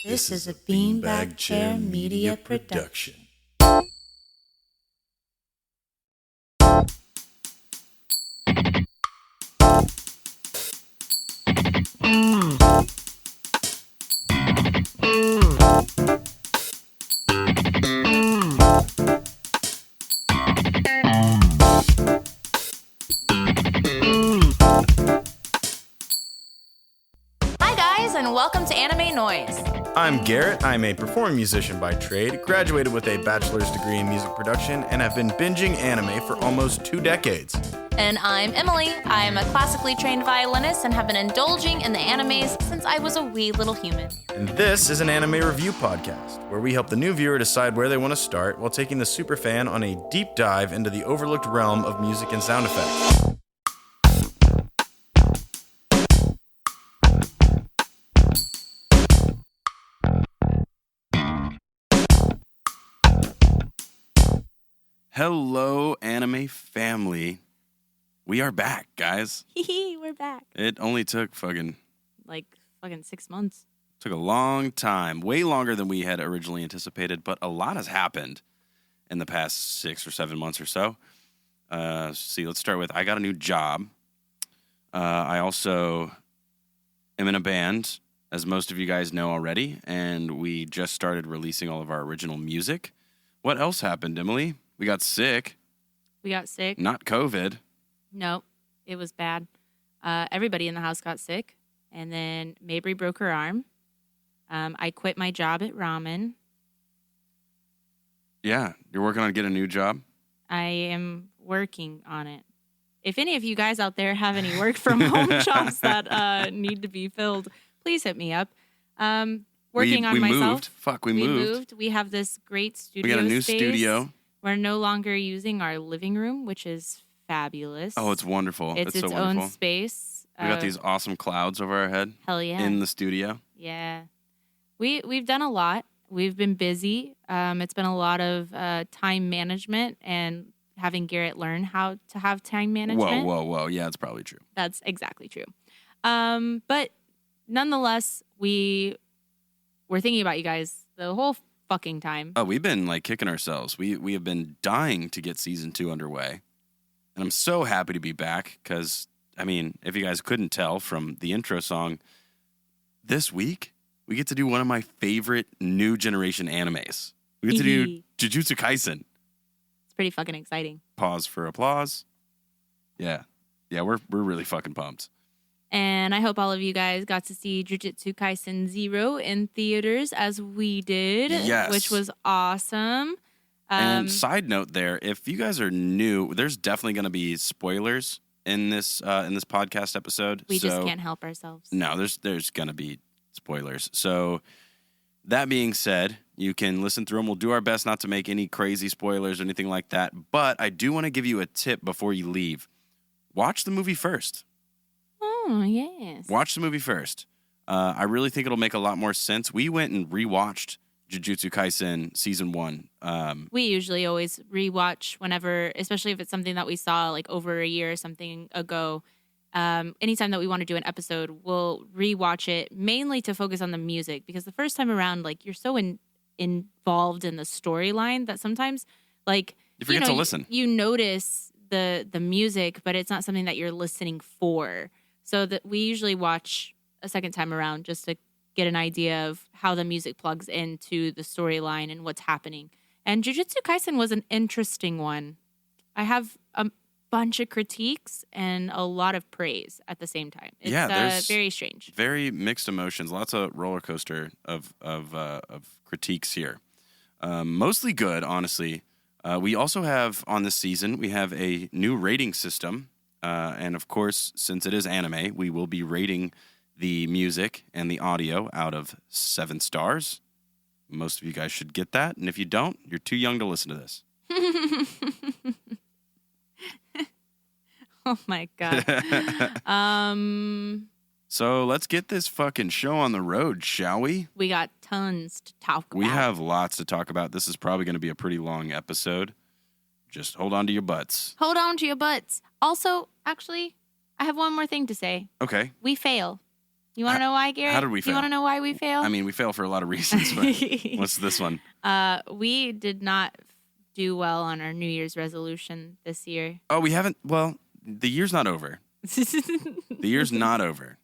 This is a Beanbag Chair Media production. Hi guys, and welcome to Anime Noise. I'm Garrett. I'm a performing musician by trade, graduated with a bachelor's degree in music production, and have been binging anime for almost 2 decades. And I'm Emily. I am a classically trained violinist and have been indulging in the animes since I was a wee little human. And this is an anime review podcast, where we help the new viewer decide where they want to start while taking the superfan on a deep dive into the overlooked realm of music and sound effects. Hello, anime family. We are back, guys. We're back. It only took Like 6 months. took a long time, way longer than we had originally anticipated, but a lot has happened in the past 6 or 7 months or so. Let's start with I got a new job. I also am in a band, as most of you guys know already, and we just started releasing all of our original music. What else happened, Emily? We got sick. We got sick. Not COVID. Nope, it was bad. Everybody in the house got sick. And then Mabry broke her arm. I quit my job at Ramen. Yeah, you're working on getting a new job? I am working on it. If any of you guys out there have any work from home jobs that need to be filled, please hit me up. Working on myself. We moved. We have this great studio. We got a new space. studio. We're no longer using our living room, which is fabulous. Oh, it's wonderful. It's so its wonderful. own space. We got these awesome clouds over our head. Hell yeah. In the studio. Yeah. We've done a lot. We've been busy. It's been a lot of time management and having Garrett learn how to have time management. Whoa. Yeah, it's probably true. That's exactly true. But nonetheless, we're thinking about you guys the whole fucking time. Oh, we've been kicking ourselves. We have been dying to get season 2 underway. And I'm so happy to be back because, if you guys couldn't tell from the intro song, this week we get to do one of my favorite new generation animes. We get to do Jujutsu Kaisen. It's pretty fucking exciting. Pause for applause. Yeah, we're really fucking pumped. And I hope all of you guys got to see Jujutsu Kaisen 0 in theaters as we did. Yes. Which was awesome. And side note there, if you guys are new, there's definitely going to be spoilers in this podcast episode. We just can't help ourselves. No, there's going to be spoilers. So that being said, you can listen through them. We'll do our best not to make any crazy spoilers or anything like that. But I do want to give you a tip before you leave. Watch the movie first. Oh, yes. Watch the movie first. I really think it'll make a lot more sense. We went and rewatched Jujutsu Kaisen Season 1. We usually always rewatch whenever, especially if it's something that we saw over a year or something ago. Anytime that we want to do an episode, we'll rewatch it mainly to focus on the music because the first time around, you're so involved in the storyline that sometimes, you forget to listen. You notice the music, but it's not something that you're listening for. So that we usually watch a second time around just to get an idea of how the music plugs into the storyline and what's happening. And Jujutsu Kaisen was an interesting one. I have a bunch of critiques and a lot of praise at the same time. It's very strange. Very mixed emotions. Lots of roller coaster of critiques here. Mostly good, honestly. We also have on this season, we have a new rating system. And of course, since it is anime, we will be rating the music and the audio out of 7 stars. Most of you guys should get that. And if you don't, you're too young to listen to this. Oh, my God. So let's get this fucking show on the road, shall we? We got tons to talk about. We have lots to talk about. This is probably going to be a pretty long episode. Just hold on to your butts. Hold on to your butts. Also, actually, I have one more thing to say. Okay. We fail. You want to know why, Garrett? How did we fail? You want to know why we failed? I mean, we fail for a lot of reasons, but what's this one? We did not do well on our New Year's resolution this year. Oh, we haven't. Well, the year's not over. The year's not over.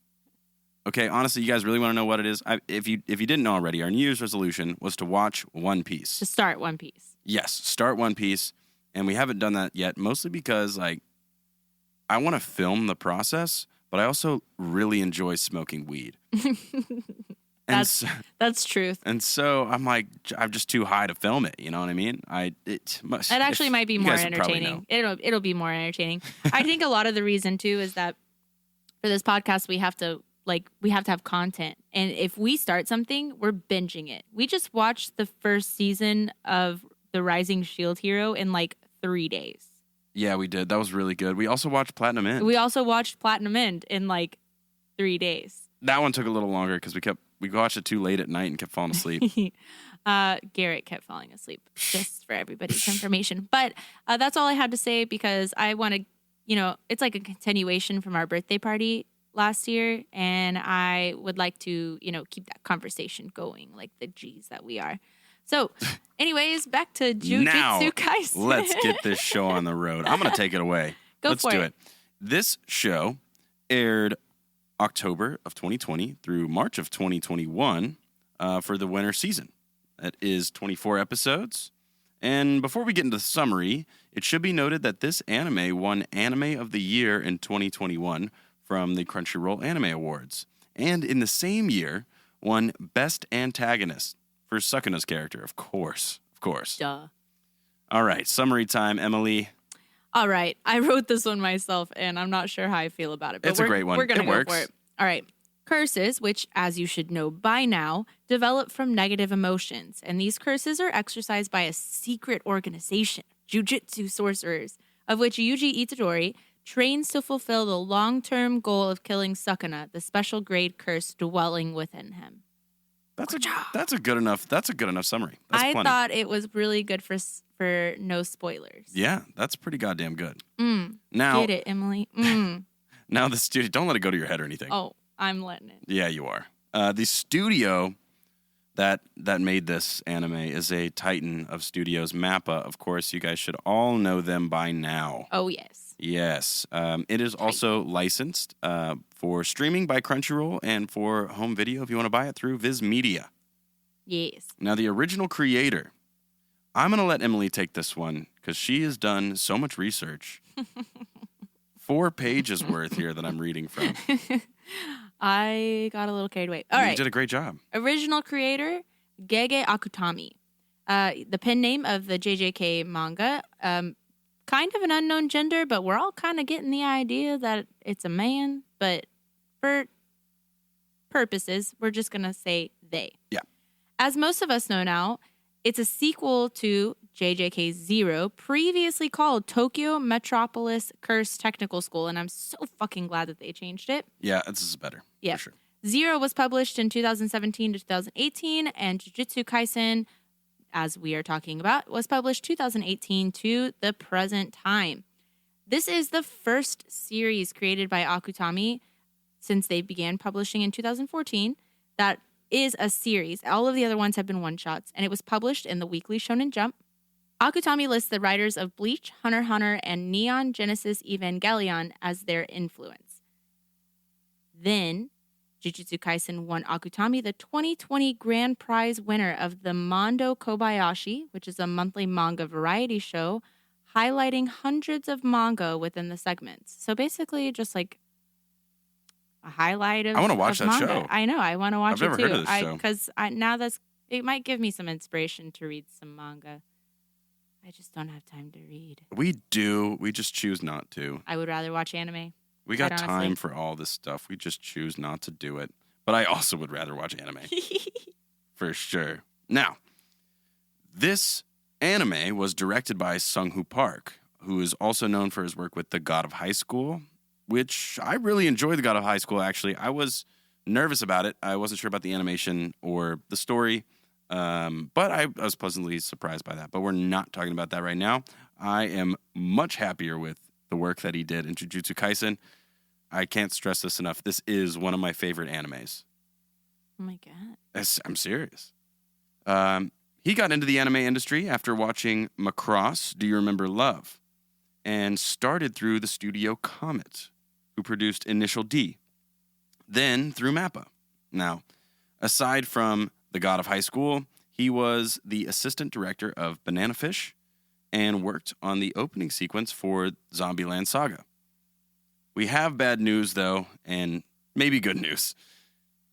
Okay, honestly, you guys really want to know what it is? If you didn't know already, our New Year's resolution was to watch One Piece. To start One Piece. Yes, start One Piece, and we haven't done that yet, mostly because I want to film the process, but I also really enjoy smoking weed. That's truth. And so I'm just too high to film it. You know what I mean? It actually might be more entertaining. It'll be more entertaining. I think a lot of the reason too is that for this podcast we have to have content, and if we start something, we're binging it. We just watched the first season of The Rising Shield Hero in 3 days. Yeah, we did. That was really good. We also watched Platinum End. In 3 days. That one took a little longer because we watched it too late at night and kept falling asleep. Garrett kept falling asleep, just for everybody's information. But that's all I had to say, because I want to, it's like a continuation from our birthday party last year, and I would like to, keep that conversation going like the G's that we are. So, anyways, back to Jujutsu Kaisen. Let's get this show on the road. I'm going to take it away. Let's do it. This show aired October of 2020 through March of 2021 for the winter season. That is 24 episodes. And before we get into the summary, it should be noted that this anime won Anime of the Year in 2021 from the Crunchyroll Anime Awards. And in the same year, won Best Antagonist for Sukuna's character, of course. Duh. All right, summary time, Emily. All right, I wrote this one myself, and I'm not sure how I feel about it. But it's a great one. We're going to go works. for it. All right. Curses, which, as you should know by now, develop from negative emotions. And these curses are exercised by a secret organization, Jujutsu sorcerers, of which Yuji Itadori trains to fulfill the long-term goal of killing Sukuna, the special grade curse dwelling within him. That's a good enough summary. That's I plenty. thought it was really good for no spoilers. Yeah, that's pretty goddamn good. Now, get it, Emily. Now the studio, don't let it go to your head or anything. Oh, I'm letting it. Yeah, you are. The studio that made this anime is a titan of studios, Mappa. Of course, you guys should all know them by now. Oh, yes. Yes. It is also licensed for streaming by Crunchyroll and for home video if you want to buy it through Viz Media. Yes. Now, the original creator, I'm going to let Emily take this one because she has done so much research. 4 pages worth here that I'm reading from. I got a little carried away. All right. You did a great job. Original creator, Gege Akutami. The pen name of the JJK manga. Kind of an unknown gender, but we're all kind of getting the idea that it's a man. But for purposes, we're just going to say they. Yeah. As most of us know now, it's a sequel to JJK Zero, previously called Tokyo Metropolis Curse Technical School, and I'm so fucking glad that they changed it. Yeah, this is better. Yeah. For sure. Zero was published in 2017 to 2018, and Jujutsu Kaisen, as we are talking about, was published 2018 to the present time. This is the first series created by Akutami since they began publishing in 2014 that is a series. All of the other ones have been one-shots, and it was published in the Weekly Shonen Jump. Akutami lists the writers of Bleach, Hunter x Hunter, and Neon Genesis Evangelion as their influence. Then, Jujutsu Kaisen won Akutami the 2020 grand prize winner of the Mondo Kobayashi, which is a monthly manga variety show, highlighting hundreds of manga within the segments. So basically, just like a highlight of I want to watch that manga. show. I know, I want to watch I've never it too. heard of this show. Because it might give me some inspiration to read some manga. I just don't have time to read. We do. We just choose not to. I would rather watch anime. We got time for all this stuff. We just choose not to do it. But I also would rather watch anime. For sure. Now, this anime was directed by Sung-Hoo Park, who is also known for his work with The God of High School, which I really enjoyed The God of High School, actually. I was nervous about it. I wasn't sure about the animation or the story. But I was pleasantly surprised by that. But we're not talking about that right now. I am much happier with the work that he did in Jujutsu Kaisen. I can't stress this enough. This is one of my favorite animes. Oh my God. I'm serious. He got into the anime industry after watching Macross, Do You Remember Love? And started through the studio Comet, who produced Initial D. Then through Mappa. Now, aside from the God of High School, he was the assistant director of Banana Fish and worked on the opening sequence for Zombieland Saga. We have bad news, though, and maybe good news.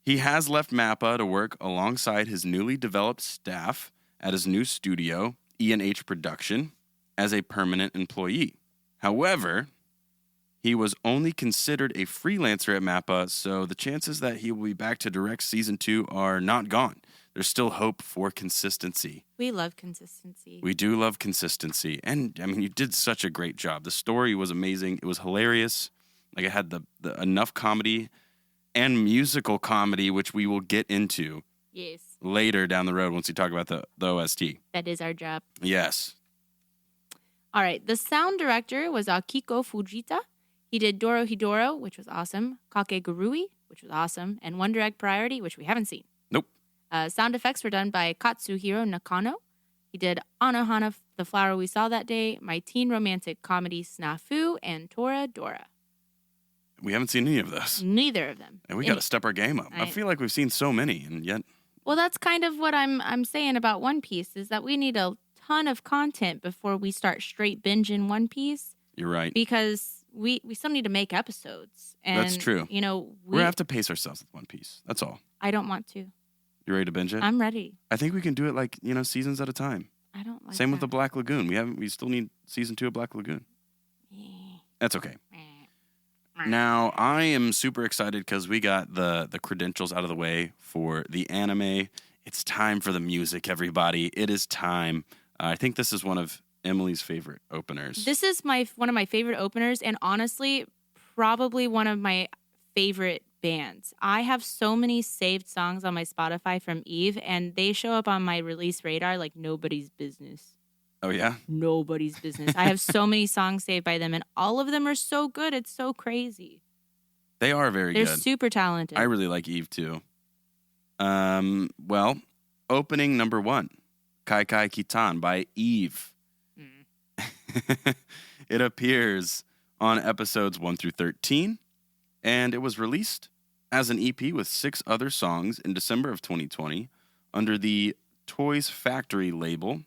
He has left Mappa to work alongside his newly developed staff at his new studio, E&H Production, as a permanent employee. However, he was only considered a freelancer at Mappa, so the chances that he will be back to direct season 2 are not gone. There's still hope for consistency. We love consistency. We do love consistency. And, I mean, you did such a great job. The story was amazing. It was hilarious. Like, it had the enough comedy and musical comedy, which we will get into later down the road once we talk about the OST. That is our job. Yes. All right. The sound director was Akiko Fujita. He did Doro Hidoro, which was awesome, Kakegurui, which was awesome, and One Direct Priority, which we haven't seen. Nope. Sound effects were done by Katsuhiro Nakano. He did Anohana, The Flower We Saw That Day, My Teen Romantic Comedy Snafu, and Tora Dora. We haven't seen any of those. Neither of them. And we got to step our game up. I feel like we've seen so many, and yet... Well, that's kind of what I'm saying about One Piece, is that we need a ton of content before we start straight binging One Piece. You're right. Because we still need to make episodes. And, that's true. You know, we're going to have to pace ourselves with One Piece. That's all. I don't want to. You ready to binge it? I'm ready. I think we can do it like, seasons at a time. I don't like Same with the Black Lagoon. We still need season 2 of Black Lagoon. That's okay. Now, I am super excited because we got the credentials out of the way for the anime. It's time for the music, everybody. It is time. I think this is one of Emily's favorite openers. This is one of my favorite openers, and honestly, probably one of my favorite bands. I have so many saved songs on my Spotify from Eve, and they show up on my release radar like nobody's business. Oh, yeah? Nobody's business. I have so many songs saved by them, and all of them are so good. It's so crazy. They are very good. They're super talented. I really like Eve, too. Well, opening number 1, Kai Kai Kitan by Eve. It appears on episodes 1 through 13, and it was released as an EP with 6 other songs in December of 2020 under the Toys Factory label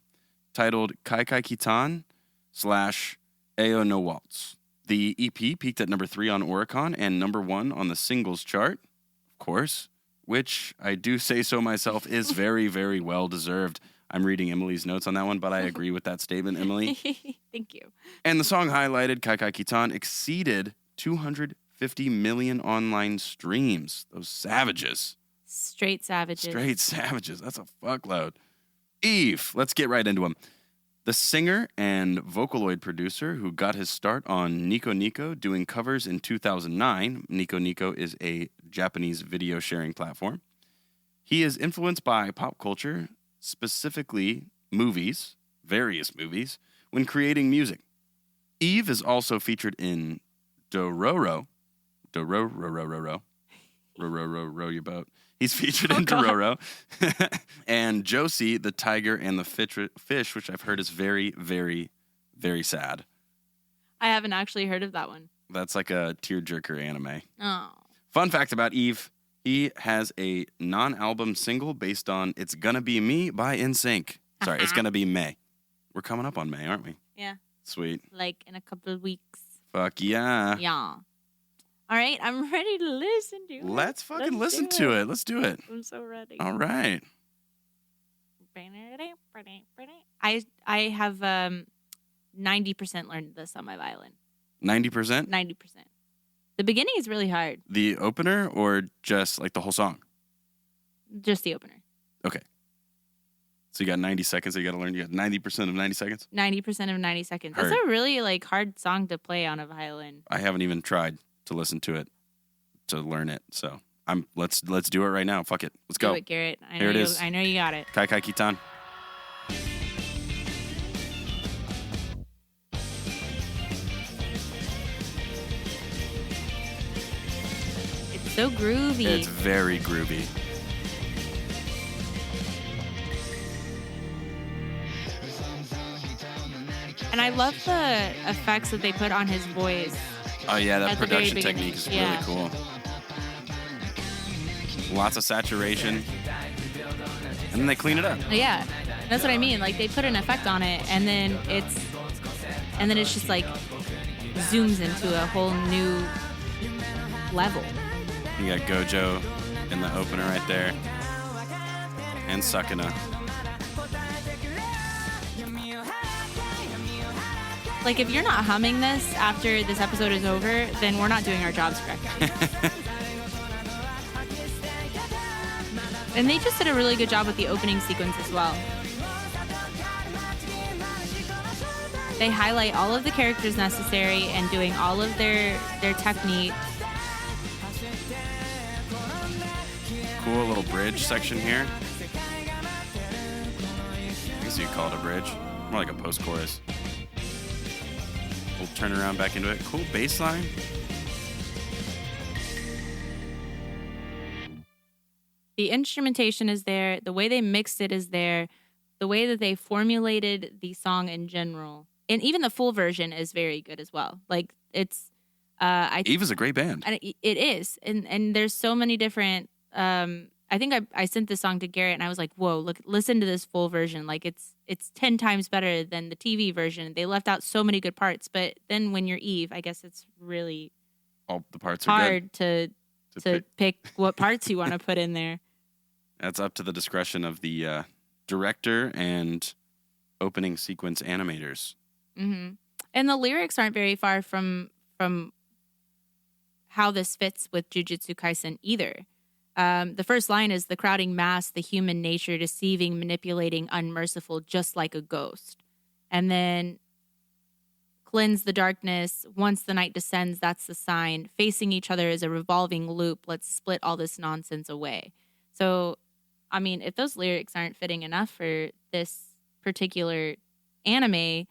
titled Kai Kai Kitan / Ayo no Waltz. The EP peaked at number 3 on Oricon and number 1 on the singles chart, of course, which I do say so myself is very, very well deserved. I'm reading Emily's notes on that one, but I agree with that statement, Emily. Thank you. And the song highlighted, Kai Kai Kitan, exceeded 250 million online streams. Those savages. Straight savages. Straight savages. That's a fuckload. Eve, let's get right into him. The singer and Vocaloid producer who got his start on Nico Nico doing covers in 2009. Nico Nico is a Japanese video sharing platform. He is influenced by pop culture, specifically movies, various movies, when creating music. Eve is also featured in Dororo. Row your boat. He's featured in Dororo. And Josie, the tiger and the fish, which I've heard is very, very, very sad. I haven't actually heard of that one. That's like a tearjerker anime. Oh. Fun fact about Eve, he has a non-album single based on It's Gonna Be Me by NSYNC. Sorry, It's Gonna Be May. We're coming up on May, aren't we? Yeah. Sweet. Like in a couple of weeks. Fuck yeah. Yeah. All right, I'm ready to listen to it. Let's fucking listen to it. Let's do it. I'm so ready. All right. I have 90% learned this on my violin. 90%? 90%. The beginning is really hard. The opener or just like the whole song? Just the opener. Okay. So you got 90 seconds that you got to learn. You got 90% of 90 seconds? 90% of 90 seconds. Heard. That's a really hard song to play on a violin. I haven't even tried to listen to it, to learn it. So let's do it right now. Fuck it. Let's go. Do it, Garrett. Here it is. I know you got it. Kai Kai Kitan. so groovy. It's very groovy. And I love the effects that they put on his voice. Oh yeah, that At the very production beginning. technique is Yeah. really cool. Lots of saturation. And then they clean it up. Yeah, that's what I mean. Like they put an effect on it, and then it's just like zooms into a whole new level. You got Gojo in the opener right there. And Sakuna. Like if you're not humming this after this episode is over, then we're not doing our jobs correctly. And they just did a really good job with the opening sequence as well. They highlight all of the characters necessary and doing all of their technique. Cool little bridge section here. I guess you could call it a bridge. More like a post-chorus. We'll turn around back into it. Cool bass line. The instrumentation is there. The way they mixed it is there. The way that they formulated the song in general. And even the full version is very good as well. Like it's... Eva's a great band. And it is. And there's so many different... I think I sent this song to Garrett and I was like, whoa, look, listen to this full version. Like it's 10 times better than the TV version. They left out so many good parts. But then when you're Eve, I guess it's really All the parts are hard good. to pick what parts you want to put in there. That's up to the discretion of the director and opening sequence animators. Mm-hmm. And the lyrics aren't very far from how this fits with Jujutsu Kaisen either. The first line is the crowding mass, the human nature, deceiving, manipulating, unmerciful, just like a ghost. And then cleanse the darkness. Once the night descends, that's the sign. Facing each other is a revolving loop. Let's split all this nonsense away. So, I mean, if those lyrics aren't fitting enough for this particular anime,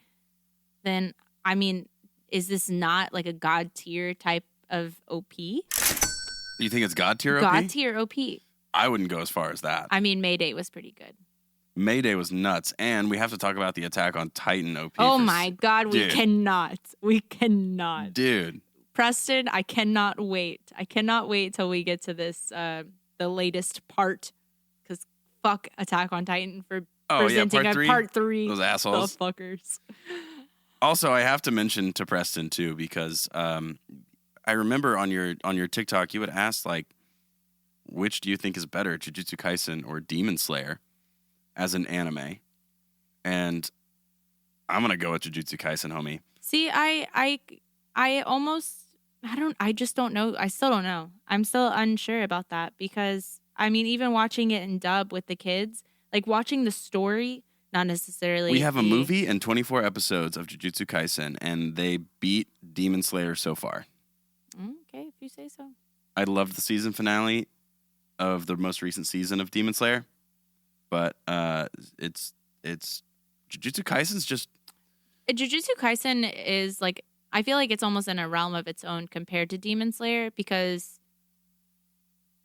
then, I mean, is this not like a god tier type of OP? You think it's God tier OP? God tier OP. I wouldn't go as far as that. I mean, Mayday was pretty good. Mayday was nuts. And we have to talk about the Attack on Titan OP. Oh my God, we Dude. cannot. We cannot. Dude. Preston, I cannot wait. I cannot wait till we get to this, the latest part. Because fuck Attack on Titan for presenting part a three? part 3. Those assholes. The fuckers. Also, I have to mention to Preston, too, because I remember on your TikTok, you would ask, like, which do you think is better, Jujutsu Kaisen or Demon Slayer as an anime? And I'm going to go with Jujutsu Kaisen, homie. See, I just don't know. I still don't know. I'm still unsure about that because, I mean, even watching it in dub with the kids, like watching the story, not necessarily. We have a movie and 24 episodes of Jujutsu Kaisen, and they beat Demon Slayer so far. Okay, if you say so. I loved the season finale of the most recent season of Demon Slayer, but it's Jujutsu Kaisen's just... Jujutsu Kaisen is like, I feel like it's almost in a realm of its own compared to Demon Slayer because...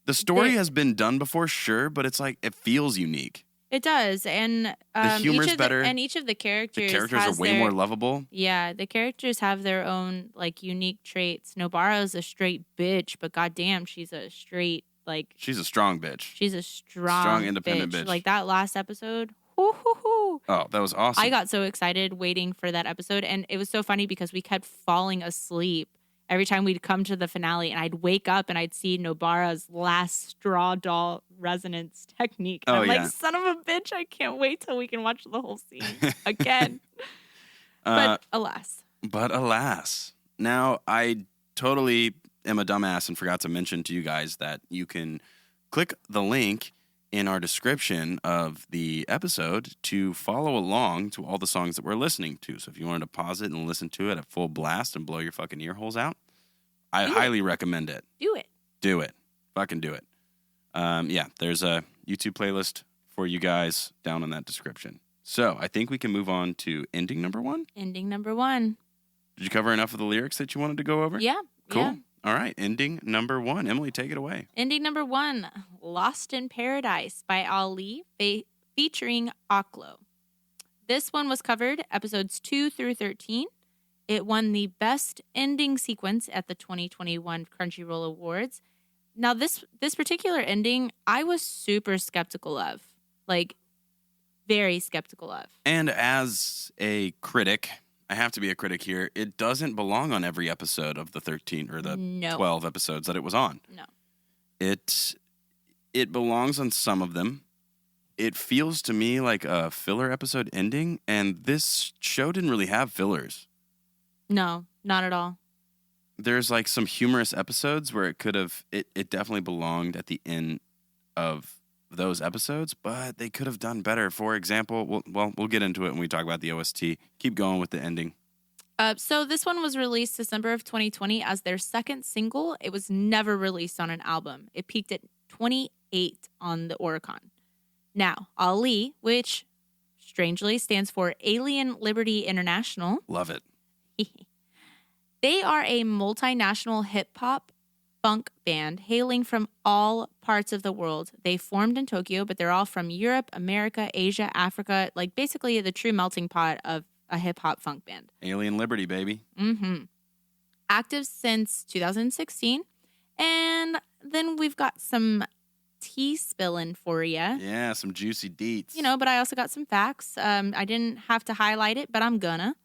The story has been done before, sure, but it's like, it feels unique. It does, and The humor's better. And each of the characters, The characters are way more lovable. Yeah, the characters have their own like unique traits. Nobara's a straight bitch, but goddamn, she's a straight like. She's a strong bitch. She's a strong independent bitch. Like that last episode. Hoo. Oh, that was awesome. I got so excited waiting for that episode, and it was so funny because we kept falling asleep every time we'd come to the finale, and I'd wake up and I'd see Nobara's last straw doll resonance technique. And I'm like, son of a bitch, I can't wait till we can watch the whole scene again. But alas. Now, I totally am a dumbass and forgot to mention to you guys that you can click the link in our description of the episode to follow along to all the songs that we're listening to. So if you wanted to pause it and listen to it at full blast and blow your fucking ear holes out, I highly recommend it. Do it. Fucking do it. Yeah, there's a YouTube playlist for you guys down in that description. So I think we can move on to ending number 1. Ending number 1. Did you cover enough of the lyrics that you wanted to go over? Yeah. Cool. Yeah. All right, ending number 1. Emily, take it away. Ending number 1, Lost in Paradise by Ali, featuring Aklo. This one was covered episodes 2 through 13. It won the best ending sequence at the 2021 Crunchyroll Awards. Now, this particular ending, I was super skeptical of. Like, very skeptical of. And as a critic, I have to be a critic here, it doesn't belong on every episode of the 13 or the 12 episodes that it was on. No. It belongs on some of them. It feels to me like a filler episode ending, and this show didn't really have fillers. No, not at all. There's like some humorous episodes where it could have, it definitely belonged at the end of those episodes, but they could have done better. For example, we'll get into it when we talk about the OST. Keep going with the ending. So this one was released December of 2020 as their second single. It was never released on an album. It peaked at 28 on the Oricon. Now, Ali, which strangely stands for Alien Liberty International. Love it. They are a multinational hip-hop funk band hailing from all parts of the world. They formed in Tokyo, but they're all from Europe, America, Asia, Africa, like basically the true melting pot of a hip-hop funk band. Alien Liberty, baby. Mm-hmm. Active since 2016. And then we've got some tea spilling for you. Yeah, some juicy deets. But I also got some facts. I didn't have to highlight it, but I'm gonna.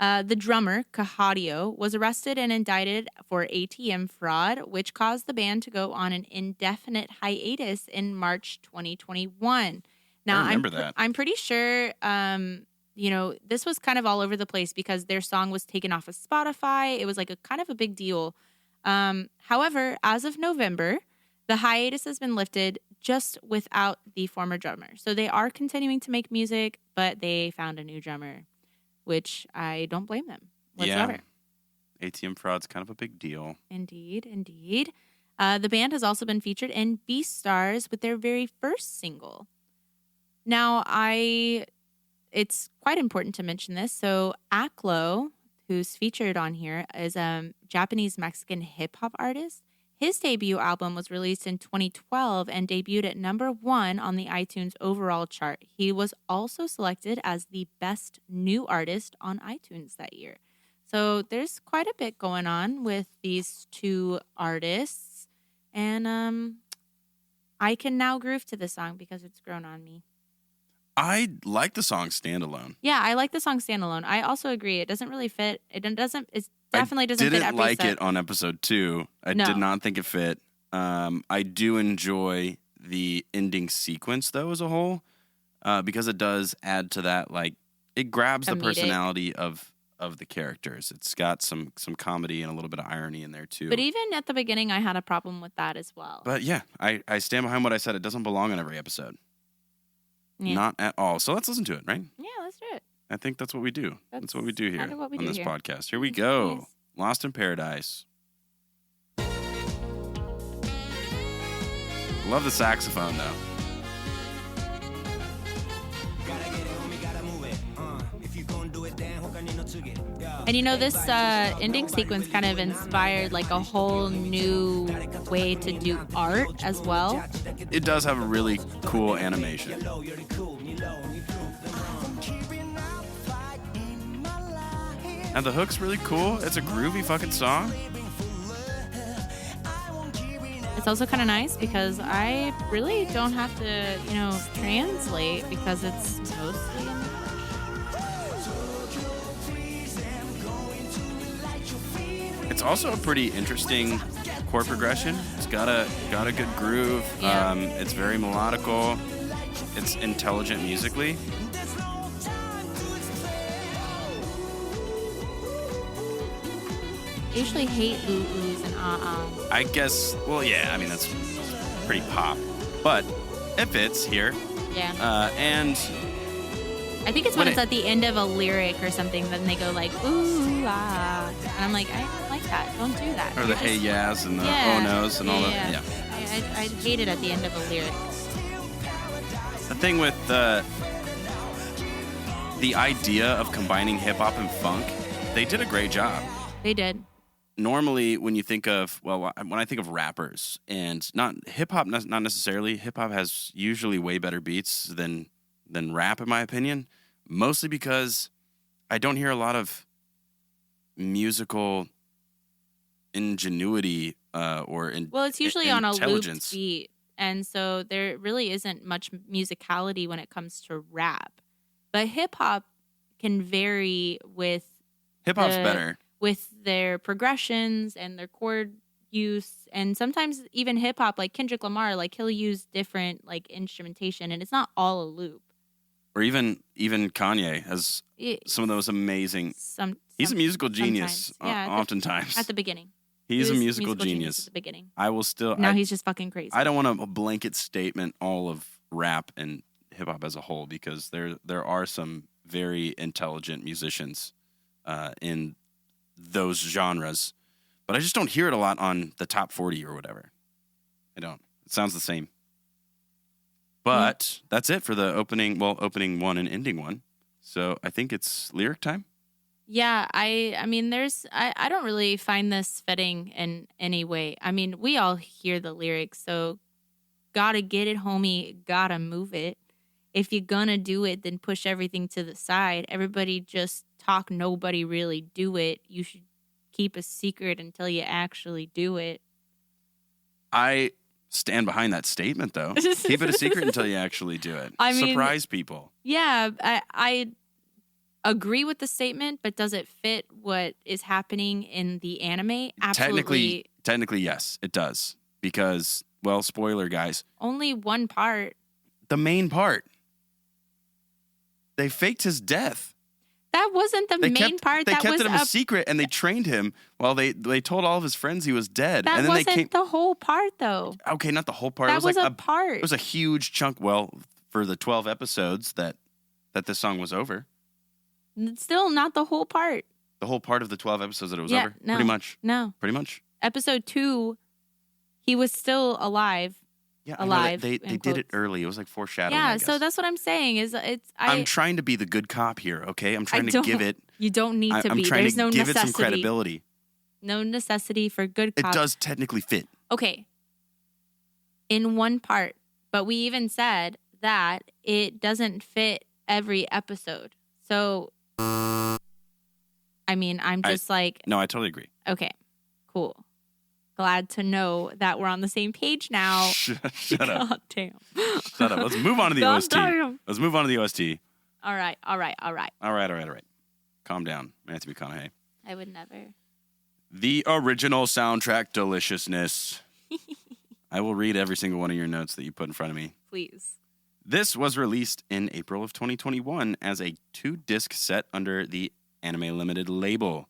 The drummer, Kahadio, was arrested and indicted for ATM fraud, which caused the band to go on an indefinite hiatus in March 2021. Now, I remember that. I'm pretty sure, this was kind of all over the place because their song was taken off of Spotify. It was like a kind of a big deal. However, as of November, the hiatus has been lifted just without the former drummer. So they are continuing to make music, but they found a new drummer, which I don't blame them whatsoever. Yeah. ATM fraud's kind of a big deal. Indeed, indeed. The band has also been featured in Beastars with their very first single. Now, it's quite important to mention this. So Aklo, who's featured on here, is a Japanese-Mexican hip-hop artist. His debut album was released in 2012 and debuted at number 1 on the iTunes overall chart. He was also selected as the best new artist on iTunes that year. So there's quite a bit going on with these two artists. And I can now groove to the song because it's grown on me. I like the song Standalone. Yeah, I like the song Standalone. I also agree. It doesn't really fit. It definitely doesn't fit every I didn't like set. it on episode 2. I did not think it fit. I do enjoy the ending sequence, though, as a whole, because it does add to that, like, it grabs the personality of the characters. It's got some comedy and a little bit of irony in there, too. But even at the beginning, I had a problem with that as well. But, yeah, I stand behind what I said. It doesn't belong on every episode. Yeah. Not at all. So let's listen to it, right? Yeah, let's do it. I think that's what we do. That's what we do here on this podcast. Here we Nice. go. Lost in Paradise. Love the saxophone, though. And this ending sequence kind of inspired like a whole new way to do art as well. It does have a really cool animation. And the hook's really cool. It's a groovy fucking song. It's also kind of nice because I really don't have to, translate because it's mostly in English. It's also a pretty interesting chord progression. It's got a good groove. Yeah. It's very melodical. It's intelligent musically. I usually hate ooh-oohs and ah-ahs. I guess, well, yeah, I mean, that's pretty pop. But it fits here. Yeah. And I think it's when it's at the end of a lyric or something, then they go like, ooh, ah. And I'm like, I don't like that. Don't do that. Or the hey yeahs and the oh no's and all that. Yeah. I hate it at the end of a lyric. The thing with the idea of combining hip hop and funk, they did a great job. They did. normally when you think of, well, when I think of rappers and not hip hop, not necessarily. Hip hop has usually way better beats than rap, in my opinion. Mostly because I don't hear a lot of musical ingenuity Well, it's usually on a looped intelligence. beat, and so there really isn't much musicality when it comes to rap. But hip hop can vary with Hip hop's the- better. with their progressions and their chord use, and sometimes even hip hop, like Kendrick Lamar, like he'll use different like instrumentation, and it's not all a loop. Or even Kanye has some of those amazing. He's a musical genius. sometimes. Yeah, oftentimes, at the beginning. he's He a was musical genius. at the beginning. I will still. Now he's just fucking crazy. I don't want a blanket statement all of rap and hip hop as a whole, because there are some very intelligent musicians in those genres, but I just don't hear it a lot on the top 40 or whatever. I don't. It sounds the same. But that's it for the opening one and ending one. So I think it's lyric time. Yeah, I mean, I don't really find this fitting in any way. I mean, we all hear the lyrics, so gotta get it, homie, gotta move it. If you're gonna do it, then push everything to the side. Everybody just talk, nobody really do it. You should keep a secret until you actually do it. I stand behind that statement, though. Keep it a secret until you actually do it. I mean, surprise people. Yeah, I agree with the statement, but does it fit what is happening in the anime? Absolutely. Technically, yes, it does. Because, well, spoiler, guys. Only one part. The main part. They faked his death. That wasn't the main part. They that kept was it a secret, and they trained him while they told all of his friends he was dead. That and then wasn't the whole part, though. Okay, not the whole part. That it was was like a part. It was a huge chunk. Well, for the 12 episodes that this song was over. Still not the whole part. The whole part of the 12 episodes that it was Yeah, over? no. Pretty much. No. Pretty much. Episode 2, he was still alive. Yeah, alive. They did it early. It was like foreshadowing. Yeah, I guess. So that's what I'm saying. I'm trying to be the good cop here. Okay, I'm trying to give it. You don't need to I'm be. trying There's to no give necessity. it some credibility. No necessity for good cop. It does technically fit. Okay. In one part, but we even said that it doesn't fit every episode. So, I mean, I'm just No, I totally agree. Okay, cool. Glad to know that we're on the same page now. Shut up. God damn. Shut up. Let's move on to the God OST. damn. Let's move on to the OST. All right. All right. Calm down, Matthew McConaughey. I would never. The original soundtrack deliciousness. I will read every single one of your notes that you put in front of me. Please. This was released in April of 2021 as a 2-disc set under the Anime Limited label.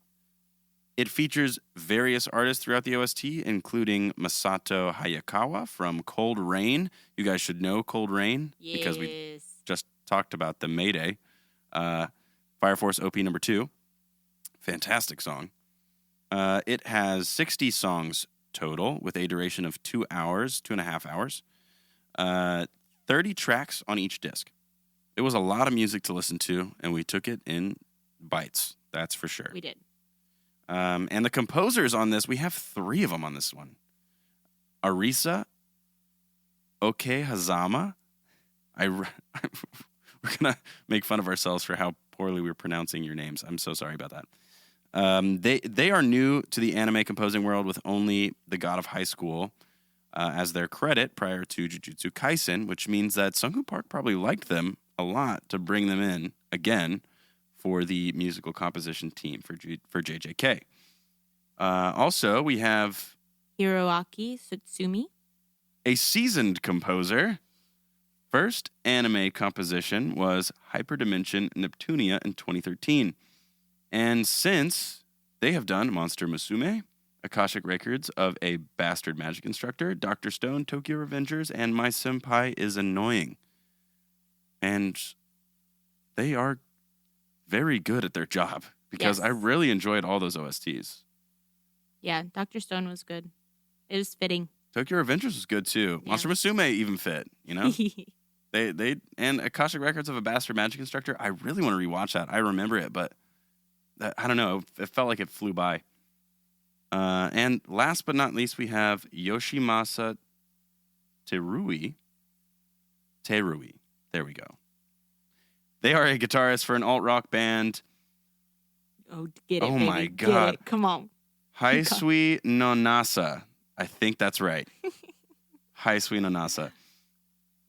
It features various artists throughout the OST, including Masato Hayakawa from Cold Rain. You guys should know Cold Rain because we just talked about the Mayday. Fire Force OP number 2. Fantastic song. It has 60 songs total with a duration of 2.5 hours. 30 tracks on each disc. It was a lot of music to listen to, and we took it in bites. That's for sure. We did. And the composers on this, we have 3 of them on this one. Arisa Okehazama. We're going to make fun of ourselves for how poorly we're pronouncing your names. I'm so sorry about that. They are new to the anime composing world with only The God of High School as their credit prior to Jujutsu Kaisen, which means that Sunghoo Park probably liked them a lot to bring them in again for the musical composition team for JJK. Also, we have Hiroaki Tsutsumi, a seasoned composer. First anime composition was Hyperdimension Neptunia in 2013. And since they have done Monster Musume, Akashic Records of a Bastard Magic Instructor, Dr. Stone, Tokyo Revengers, and My Senpai is Annoying. And they are very good at their job because Yes. I really enjoyed all those OSTs. Yeah, Dr. Stone was good. It was fitting. Tokyo Revengers was good too. Yeah. Monster Musume even fit, you know? They and Akashic Records of a Bastard Magic Instructor, I really want to rewatch that. I remember it, but I don't know. It felt like it flew by. And last but not least, we have Yoshimasa Terui. Terui. There we go. They are a guitarist for an alt-rock band. Oh, get it, Oh baby. my Get God. it. Come on. Haisui no Nasa. I think that's right. Haisui no Nasa.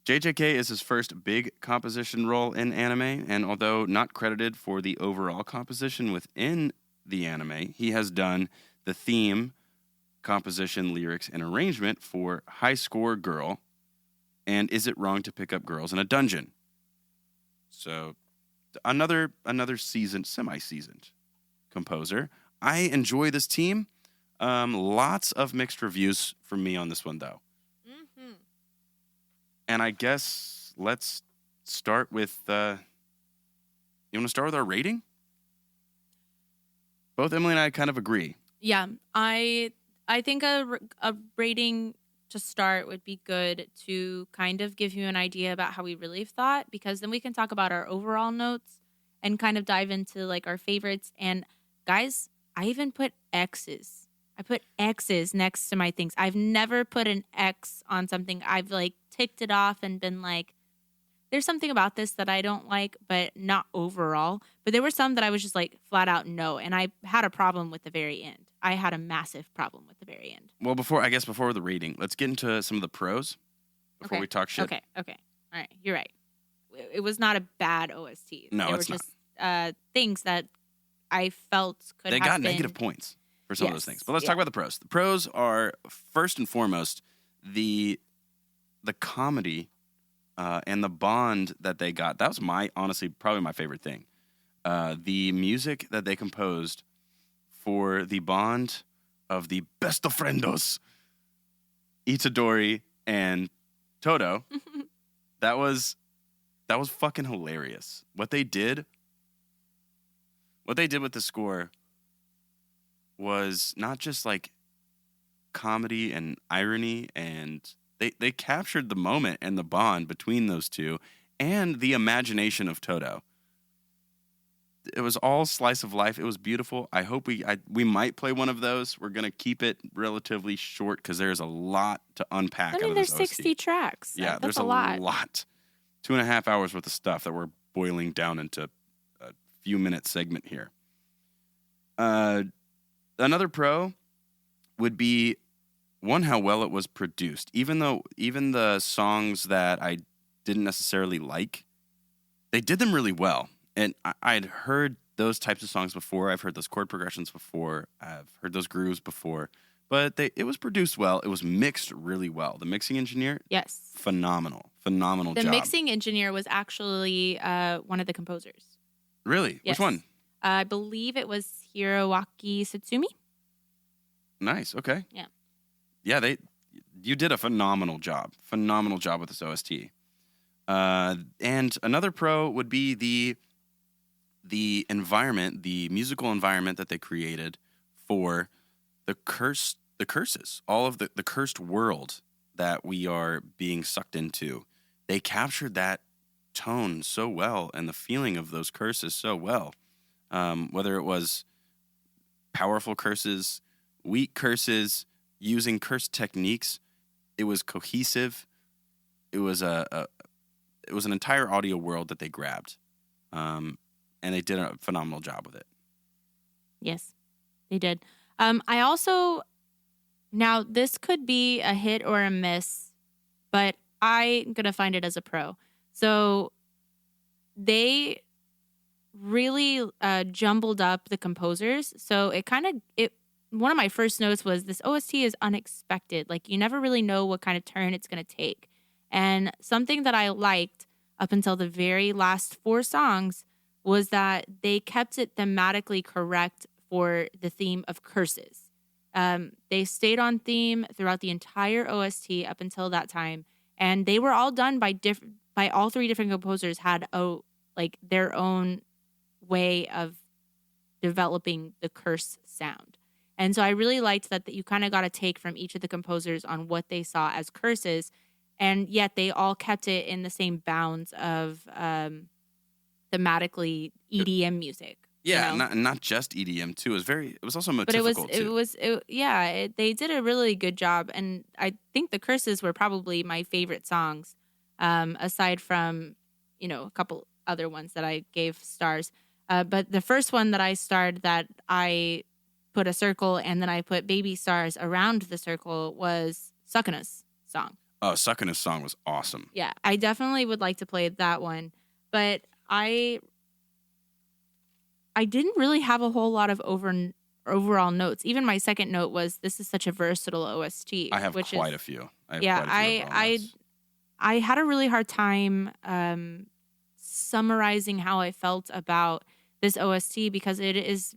JJK is his first big composition role in anime, and although not credited for the overall composition within the anime, he has done the theme, composition, lyrics, and arrangement for High Score Girl and Is It Wrong to Pick Up Girls in a Dungeon? So another seasoned, semi-seasoned composer. I enjoy this team. Lots of mixed reviews from me on this one, though. Mm-hmm. And I guess let's start with, you want to start with our rating? Both Emily and I kind of agree. Yeah, I think a rating to start would be good to kind of give you an idea about how we really thought, because then we can talk about our overall notes and kind of dive into like our favorites. And guys, I even put X's. I put X's next to my things. I've never put an X on something. I've like ticked it off and been like, there's something about this that I don't like, but not overall. But there were some that I was just like flat out no. And I had a problem with the very end. I had a massive problem with the very end. Well, before the rating, let's get into some of the pros before we talk shit. Okay. All right. You're right. It was not a bad OST. No, they were it's just things that I felt could They have got been... negative points for some of those Yes, things. But let's yeah. talk about the pros. The pros are, first and foremost, the comedy and the bond that they got. That was honestly, probably my favorite thing. The music that they composed for the bond of the best of friendos, Itadori and Todo. that was fucking hilarious. What they did with the score was not just like comedy and irony, and they captured the moment and the bond between those two and the imagination of Todo. It was all slice of life. It was beautiful. I hope we might play one of those. We're gonna keep it relatively short because there's a lot to unpack. I mean, out of there's this 60 OST. tracks. Yeah, That's there's a lot. 2.5 hours worth of stuff that we're boiling down into a few minute segment here. Another pro would be one, how well it was produced. Even the songs that I didn't necessarily like, they did them really well. And I'd heard those types of songs before. I've heard those chord progressions before. I've heard those grooves before. But it was produced well. It was mixed really well. The mixing engineer, Yes. phenomenal job. The mixing engineer was actually one of the composers. Really? Yes. Which one? I believe it was Hiroaki Satsumi. Nice. Okay. Yeah. Yeah, you did a phenomenal job. Phenomenal job with this OST. And another pro would be the environment, the musical environment that they created for the curses, all of the cursed world that we are being sucked into. They captured that tone so well and the feeling of those curses so well. Whether it was powerful curses, weak curses, using curse techniques, it was cohesive. It was it was an entire audio world that they grabbed, and they did a phenomenal job with it. Yes, they did. I also, now this could be a hit or a miss, but I'm going to find it as a pro. So they really jumbled up the composers. So one of my first notes was this OST is unexpected. Like you never really know what kind of turn it's going to take. And something that I liked up until the very last 4 songs was that they kept it thematically correct for the theme of curses. They stayed on theme throughout the entire OST up until that time, and they were all done by all 3 different composers had their own way of developing the curse sound. And so I really liked that you kind of got a take from each of the composers on what they saw as curses, and yet they all kept it in the same bounds of thematically EDM music. Yeah, you know? not just EDM too. It was also But it was motivical too. they did a really good job, and I think the Curses were probably my favorite songs, aside from a couple other ones that I gave stars. But the first one that I starred that I put a circle and then I put baby stars around the circle was Succona's song. Oh, Succona's song was awesome. Yeah, I definitely would like to play that one, but I didn't really have a whole lot of overall notes. Even my second note was, "This is such a versatile OST." I have which quite is, a few. yeah, I had a really hard time summarizing how I felt about this OST because it is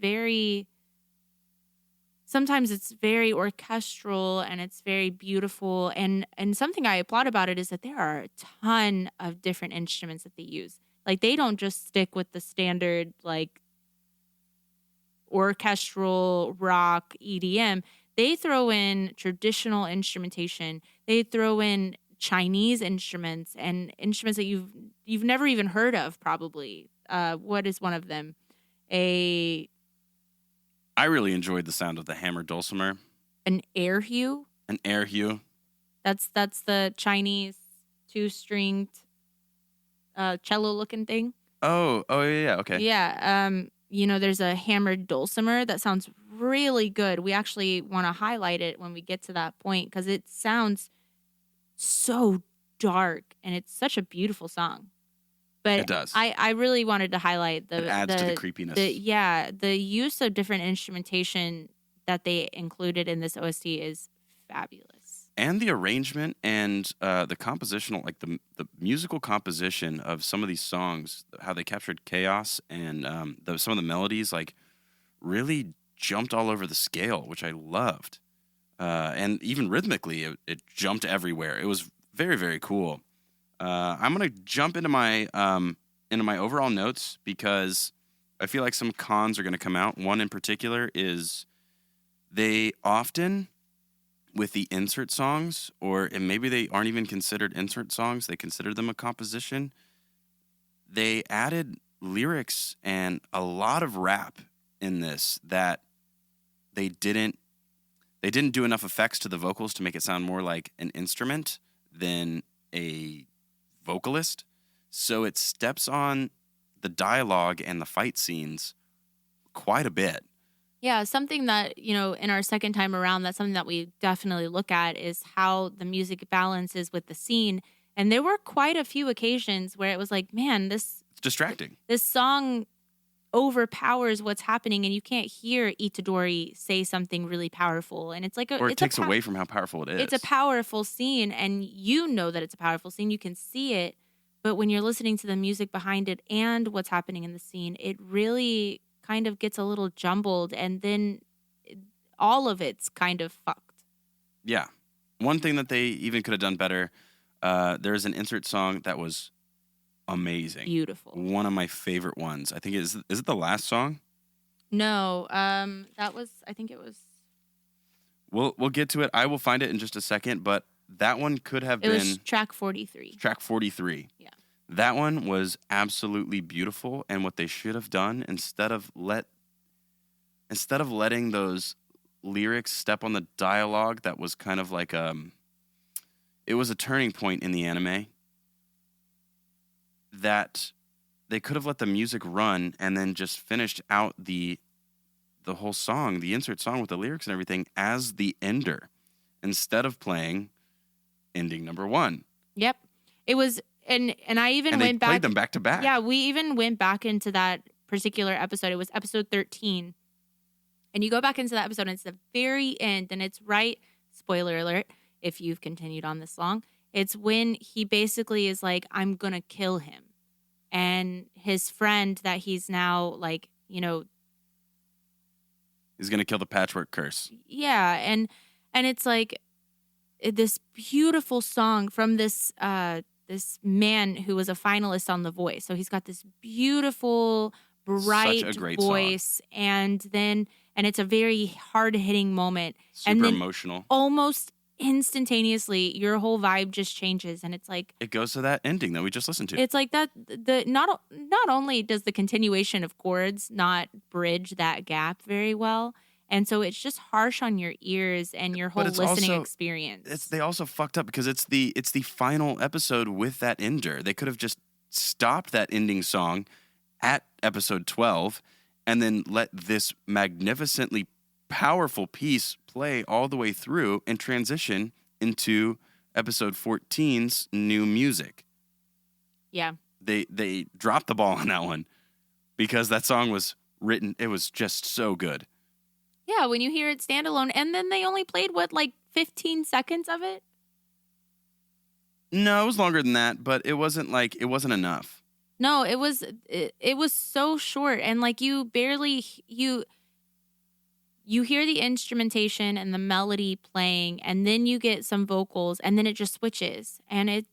sometimes it's very orchestral and it's very beautiful, and something I applaud about it is that there are a ton of different instruments that they use. Like, they don't just stick with the standard like orchestral rock EDM. They throw in traditional instrumentation. They throw in Chinese instruments and instruments that you've never even heard of, probably. What is one of them? I really enjoyed the sound of the hammer dulcimer. An air hue. An air hue. That's the Chinese 2-stringed cello looking thing. Oh yeah, okay. Yeah. There's a hammered dulcimer that sounds really good. We actually want to highlight it when we get to that point because it sounds so dark and it's such a beautiful song. But it does. I really wanted to highlight it adds to the creepiness. The use of different instrumentation that they included in this OST is fabulous. And the arrangement and the compositional, like the musical composition of some of these songs, how they captured chaos and some of the melodies, like, really jumped all over the scale, which I loved. And even rhythmically, it jumped everywhere. It was very, very cool. I'm gonna jump into my overall notes because I feel like some cons are gonna come out. One in particular is they often, with the insert songs, and maybe they aren't even considered insert songs, they consider them a composition, they added lyrics and a lot of rap in this that they didn't do enough effects to the vocals to make it sound more like an instrument than a vocalist. So it steps on the dialogue and the fight scenes quite a bit. Yeah, something that, in our second time around, that's something that we definitely look at is how the music balances with the scene. And there were quite a few occasions where it was like, man, it's distracting. This song overpowers what's happening and you can't hear Itadori say something really powerful. And it's like it takes away from how powerful it is. It's a powerful scene and you know that it's a powerful scene. You can see it. But when you're listening to the music behind it and what's happening in the scene, it really kind of gets a little jumbled, and then all of it's kind of fucked. Yeah. One thing that they even could have done better, there's an insert song that was amazing. Beautiful. One of my favorite ones. I think is it the last song? No, I think it was. We'll get to it. I will find it in just a second, but that one could have been. It was track 43. Track 43. Yeah. That one was absolutely beautiful, and what they should have done instead of letting those lyrics step on the dialogue, that was kind of like it was a turning point in the anime, that they could have let the music run and then just finished out the whole song, the insert song with the lyrics and everything as the ender, instead of playing ending number 1. Yep. It was. And I even went back. Played them back to back. Yeah, we even went back into that particular episode. It was episode 13. And you go back into that episode, and it's the very end. And it's right, spoiler alert, if you've continued on this long, it's when he basically is like, I'm going to kill him. And his friend that he's now like, he's going to kill the patchwork curse. Yeah. And it's like this beautiful song from this man who was a finalist on The Voice. So he's got this beautiful, bright voice, song. and it's a very hard-hitting moment. Super and then emotional. Almost instantaneously your whole vibe just changes, and it's like It goes to that ending that we just listened to. it's like that the not only does the continuation of chords not bridge that gap very well, and so it's just harsh on your ears and your whole it's listening also- experience. They also fucked up because it's the final episode with that ender. They could have just stopped that ending song at episode 12 and then let this magnificently powerful piece play all the way through and transition into episode 14's new music. Yeah. They dropped the ball on that one because that song was written. It was just so good. Yeah, when you hear it standalone, and then they only played, 15 seconds of it? No, it was longer than that, but it wasn't enough. No, it was so short, and you barely you hear the instrumentation and the melody playing, and then you get some vocals, and then it just switches, and it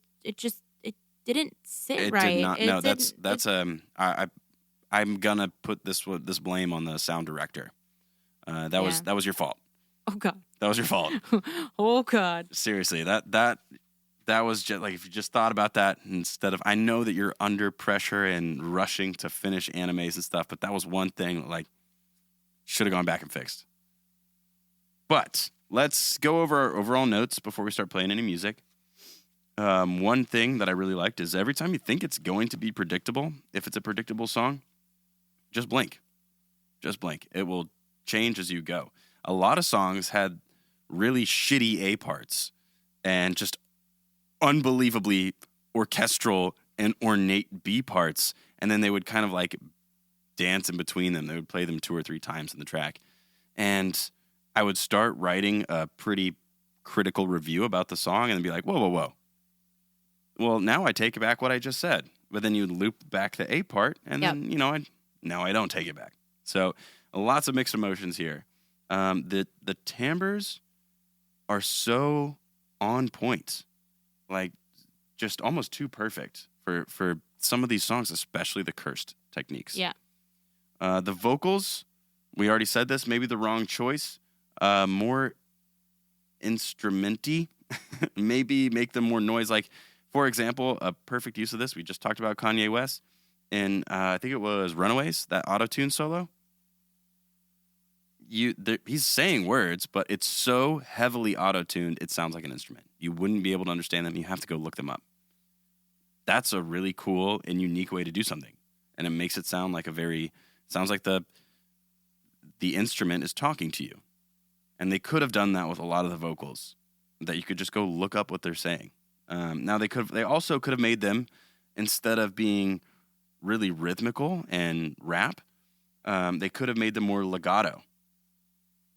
didn't sit It right. did not. It No, didn't- that's I'm gonna put this blame on the sound director. That was your fault. Oh God. That was your fault. Oh God. Seriously, that was just if you just thought about that instead of, I know that you're under pressure and rushing to finish animes and stuff, but that was one thing should have gone back and fixed. But let's go over our overall notes before we start playing any music. One thing that I really liked is every time you think it's going to be predictable, if it's a predictable song, just blink. Just blink. It will change as you go. A lot of songs had really shitty A parts and just unbelievably orchestral and ornate B parts, and then they would kind of dance in between them. They would play them 2 or 3 times in the track, and I would start writing a pretty critical review about the song and then be like, whoa. Well, now I take back what I just said. But then you loop back the A part, and then, now I don't take it back. So lots of mixed emotions here. The timbres are so on point, just almost too perfect for some of these songs, especially the cursed techniques. Yeah. The vocals, we already said this, maybe the wrong choice. More instrumenty, maybe make them more noise. For example, a perfect use of this, we just talked about Kanye West in, I think it was Runaways, that auto-tune solo. He's saying words, but it's so heavily auto-tuned, it sounds like an instrument. You wouldn't be able to understand them. You have to go look them up. That's a really cool and unique way to do something. And it makes it sound like sounds like the instrument is talking to you. And they could have done that with a lot of the vocals, that you could just go look up what they're saying. Now they also could have made them, instead of being really rhythmical and rap, they could have made them more legato.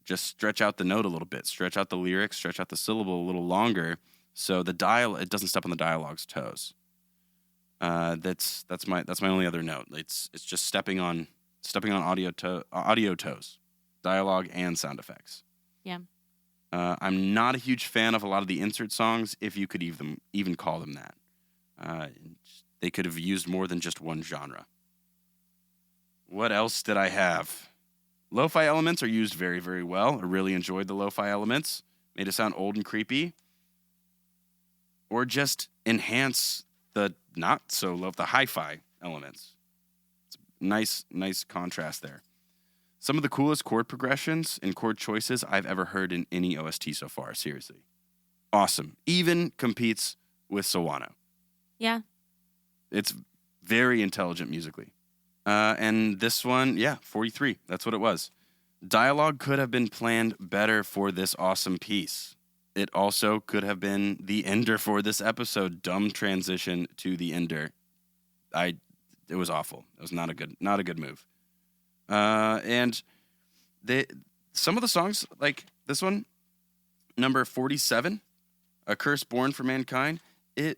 Just stretch out the note a little bit, stretch out the lyrics, stretch out the syllable a little longer, so it doesn't step on the dialogue's toes. That's my only other note. It's just stepping on audio toes, dialogue and sound effects. Yeah. I'm not a huge fan of a lot of the insert songs, if you could even call them that. They could have used more than just one genre. What else did I have? Lo-fi elements are used very, very well. I really enjoyed the lo-fi elements. Made it sound old and creepy. Or just enhance the not so low, the hi-fi elements. It's nice contrast there. Some of the coolest chord progressions and chord choices I've ever heard in any OST so far. Seriously. Awesome. Even competes with Sawano. Yeah. It's very intelligent musically. And this one, 43. That's what it was. Dialogue could have been planned better for this awesome piece. It also could have been the ender for this episode. Dumb transition to the ender. It was awful. It was not a good move. And some of the songs, like this one, number 47, A Curse Born for Mankind, it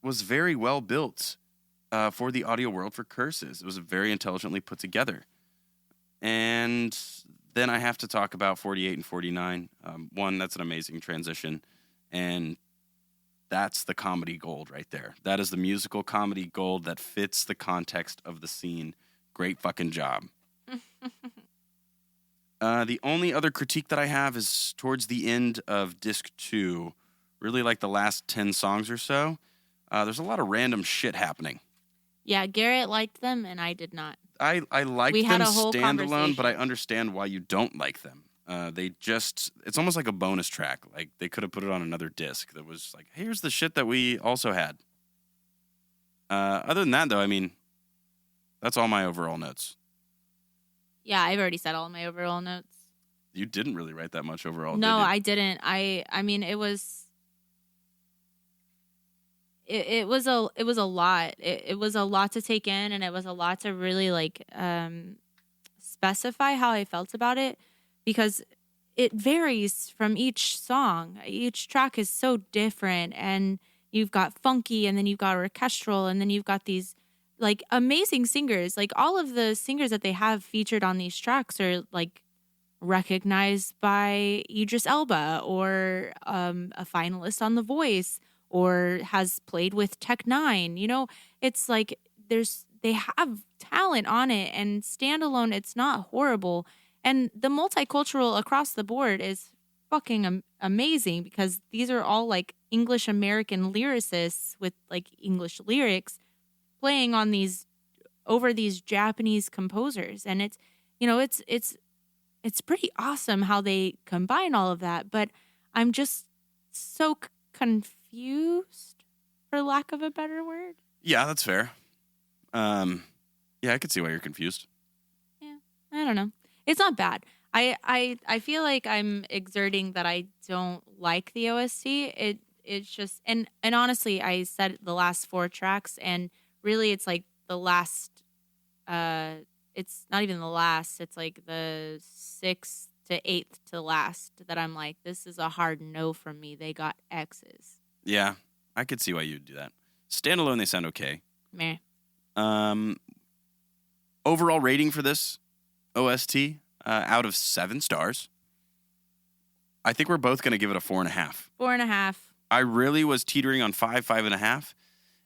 was very well built for the audio world for curses. It was very intelligently put together. And then I have to talk about 48 and 49. One, that's an amazing transition. And that's the comedy gold right there. That is the musical comedy gold that fits the context of the scene. Great fucking job. The only other critique that I have is towards the end of disc 2, really like the last 10 songs or so. There's a lot of random shit happening. Yeah, Garrett liked them, and I did not. I liked We had them a whole standalone, but I conversation. understand why you don't like them. It's almost like a bonus track. Like they could have put it on another disc that was like, here's the shit that we also had. Other than that, though, I mean, that's all my overall notes. Yeah, I've already said all my overall notes. You didn't really write that much overall, No, did you? I didn't. I mean, it was it was a lot. It was a lot to take in, and it was a lot to really like specify how I felt about it, because it varies from each song. Each track is so different, and you've got funky, and then you've got orchestral, and then you've got these like amazing singers. Like all of the singers that they have featured on these tracks are like recognized by Idris Elba, or a finalist on The Voice, or has played with Tech Nine. You know, it's like they have talent on it, and standalone, it's not horrible. And the multicultural across the board is fucking amazing, because these are all like English American lyricists with like English lyrics playing on these over these Japanese composers. And it's, you know, it's pretty awesome how they combine all of that. But I'm just so confused, for lack of a better word. Yeah, that's fair. Yeah, I could see why you're confused. Yeah, I don't know. It's not bad. I feel like I'm exerting that I don't like the OST. It's just, and honestly, I said the last 4 tracks, and really it's like the last it's not even the last, it's like the 6th to 8th to last that I'm like, this is a hard no from me. They got X's. Yeah, I could see why you'd do that. Standalone, they sound okay. Meh. Overall rating for this OST, out of 7 stars, I think we're both going to give it a 4.5. 4.5. I really was teetering on 5.5.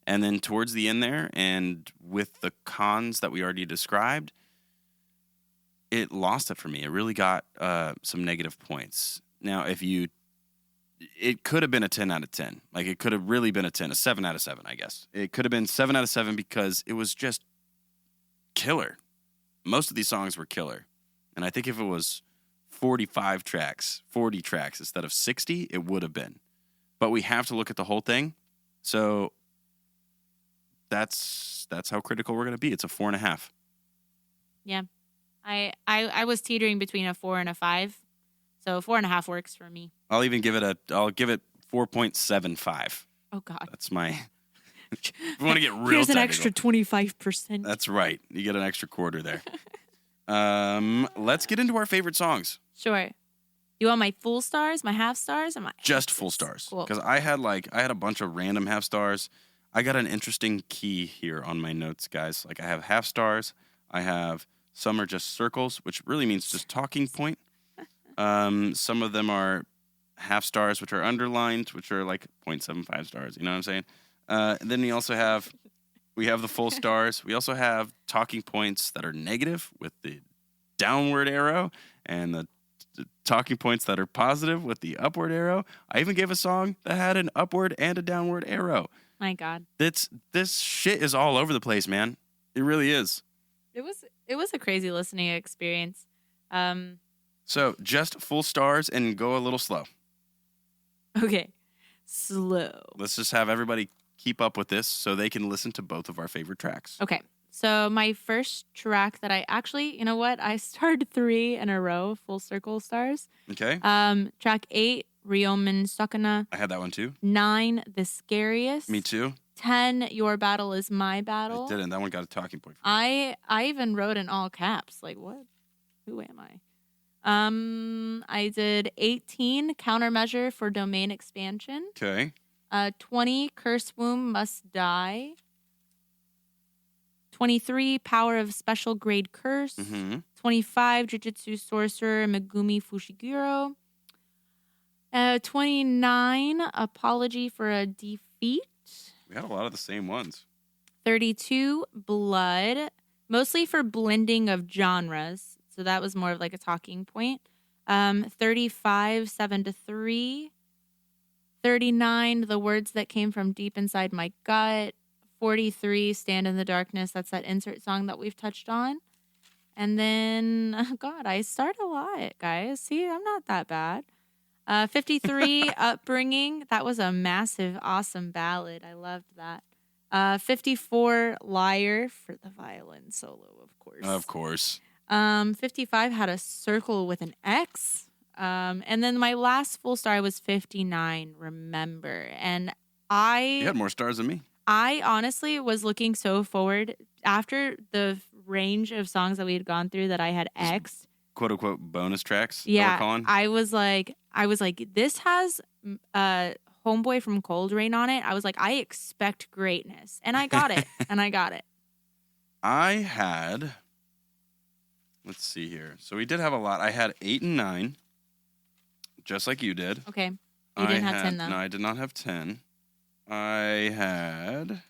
And then towards the end there, and with the cons that we already described, it lost it for me. It really got some negative points. Now, it could have been a 10 out of 10. Like, it could have really been a 10, a 7 out of 7, I guess. It could have been 7 out of 7 because it was just killer. Most of these songs were killer. And I think if it was 40 tracks instead of 60, it would have been. But we have to look at the whole thing. So that's how critical we're going to be. It's a 4.5. Yeah. I was teetering between a 4 and a 5. So 4.5 works for me. I'll give it 4.75. Oh God. That's my if you want to get real Here's an technical. extra 25%. That's right. You get an extra quarter there. Let's get into our favorite songs. Sure. You want my full stars, my half stars, and my Just full stars. Cool. Because I had a bunch of random half stars. I got an interesting key here on my notes, guys. Like I have half stars. I have some are just circles, which really means just talking point. Some of them are half stars, which are underlined, which are like 0.75 stars. You know what I'm saying? And then we have the full stars. We also have talking points that are negative with the downward arrow, and the talking points that are positive with the upward arrow. I even gave a song that had an upward and a downward arrow. My God. This shit is all over the place, man. It really is. It was a crazy listening experience. So just full stars and go a little slow. Okay. Slow. Let's just have everybody keep up with this so they can listen to both of our favorite tracks. Okay. So my first track that I actually, you know what? I starred 3 in a row, full circle stars. Okay. Track 8, Ryomen Sakana. I had that one too. 9, The Scariest. Me too. 10, Your Battle Is My Battle. I didn't. That one got a talking point. I even wrote in all caps. Like, what? Who am I? I did 18, Countermeasure for Domain Expansion. Okay. 20, Curse Womb Must Die. 23, Power of Special Grade Curse. Mm-hmm. 25, Jujutsu Sorcerer Megumi Fushiguro. 29, Apology for a Defeat. We had a lot of the same ones. 32, Blood. Mostly for blending of genres. So that was more of like a talking point. 35, 7-3. 39, the words that came from deep inside my gut. 43, stand in the darkness. That's that insert song that we've touched on. And then, oh God, I start a lot, guys. See, I'm not that bad. 53, upbringing. That was a massive, awesome ballad. I loved that. 54, liar for the violin solo, of course. Of course. 55 had a circle with an X. And then my last full star was 59, remember. And You had more stars than me. I honestly was looking so forward after the range of songs that we had gone through that I had X. "Quote unquote" bonus tracks. Yeah, That we're calling. I was like, this has Homeboy from Cold Rain on it. I was like, I expect greatness, and I got it, and I got it. I had. Let's see here. So we did have a lot. I had 8 and 9, just like you did. Okay, you didn't have 10 though. No, I did not have 10. I had.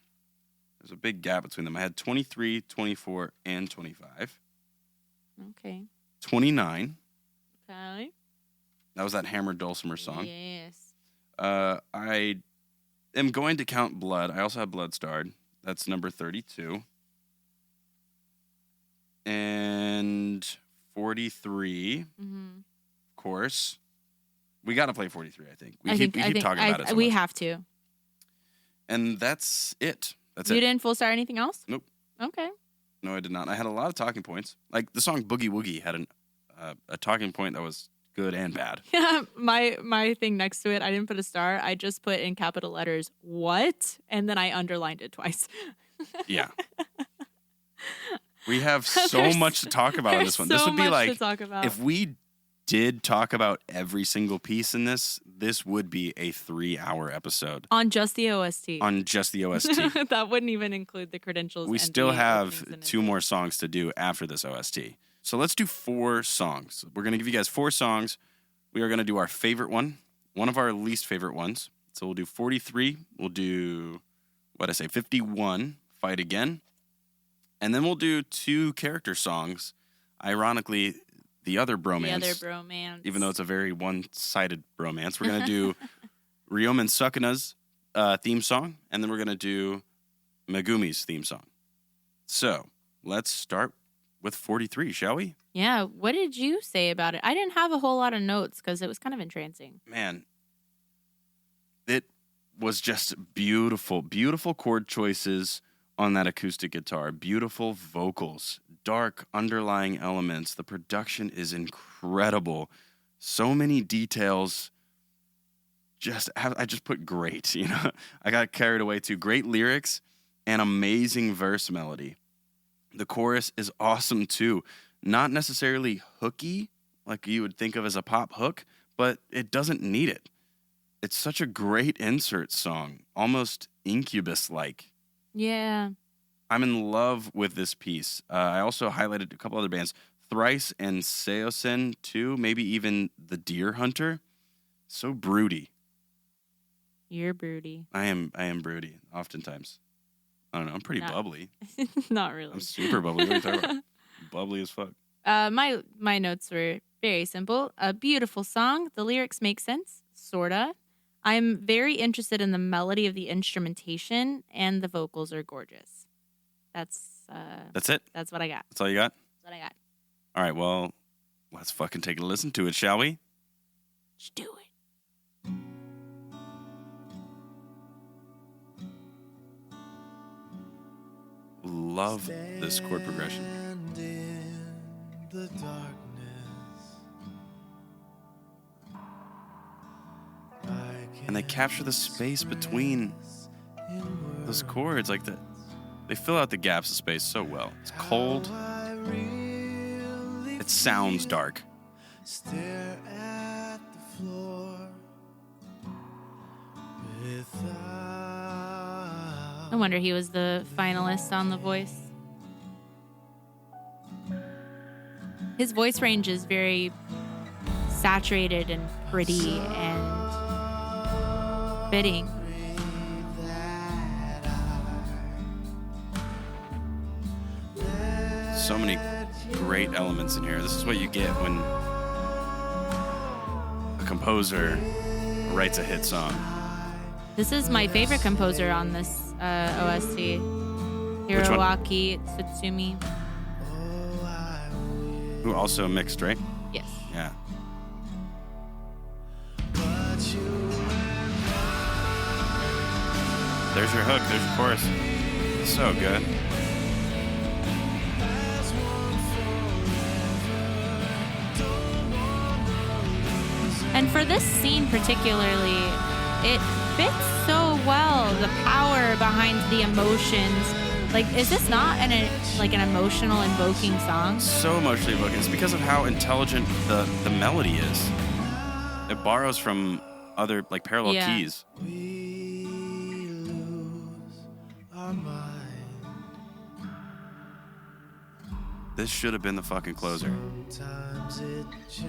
There's a big gap between them. I had 23, 24, and 25. Okay. 29. Okay. That was that Hammered Dulcimer song. Yes. I am going to count Blood. I also have Blood starred. That's number 32. And 43, of course. We got to play 43, I think. We keep talking about it so we much. have to. And that's it. That's You it. didn't full star anything else? Nope. Okay. No, I did not. I had a lot of talking points. Like the song Boogie Woogie had a talking point that was good and bad. Yeah, my thing next to it, I didn't put a star. I just put in capital letters, what? And then I underlined it twice. Yeah. We have so much to talk about in this one. This would be like, if we did talk about every single piece in this would be a 3-hour episode. On just the OST. On just the OST. That wouldn't even include the credentials. We and still the have openings 2 more songs to do after this OST. So let's do 4 songs. We're going to give you guys 4 songs. We are going to do our favorite one of our least favorite ones. So we'll do 43. We'll do, 51, Fight Again. And then we'll do 2 character songs. Ironically, the other bromance. The other bromance. Even though it's a very one-sided bromance. We're going to do Ryomen Sukuna's theme song. And then we're going to do Megumi's theme song. So let's start with 43, shall we? Yeah. What did you say about it? I didn't have a whole lot of notes because it was kind of entrancing. Man, it was just beautiful, beautiful chord choices on that acoustic guitar, beautiful vocals, dark underlying elements. The production is incredible. So many details. I just put great, I got carried away too. Great lyrics and amazing verse melody. The chorus is awesome too. Not necessarily hooky, like you would think of as a pop hook, but it doesn't need it. It's such a great insert song, almost Incubus-like. Yeah. I'm in love with this piece. I also highlighted a couple other bands, Thrice and Seosen too, maybe even The Deer Hunter. So broody. You're broody. I am broody, oftentimes. I don't know, I'm pretty bubbly. Not really. I'm super bubbly. What are you talking about? Bubbly as fuck. My notes were very simple. A beautiful song. The lyrics make sense, sorta. I'm very interested in the melody of the instrumentation, and the vocals are gorgeous. That's it? That's what I got. That's all you got? That's what I got. All right, well, let's fucking take a listen to it, shall we? Let's do it. Love this chord progression. In the darkness, And they capture the space between those chords, like they fill out the gaps of space so well. It's cold. It sounds dark. Stare at the floor No wonder he was the finalist on The Voice. His voice range is very saturated and pretty and fitting. So many great elements in here. This is what you get when a composer writes a hit song. This is my favorite composer on this OST. Hiroaki Tsutsumi. Who also mixed, right? Yes. Yeah. There's your hook. There's your chorus. So good. And for this scene particularly, it fits so well. The power behind the emotions. Like, is this not an emotional, invoking song? So emotionally evoking. It's because of how intelligent the melody is. It borrows from other, like, parallel keys. We lose our mind. This should have been the fucking closer. Sometimes it just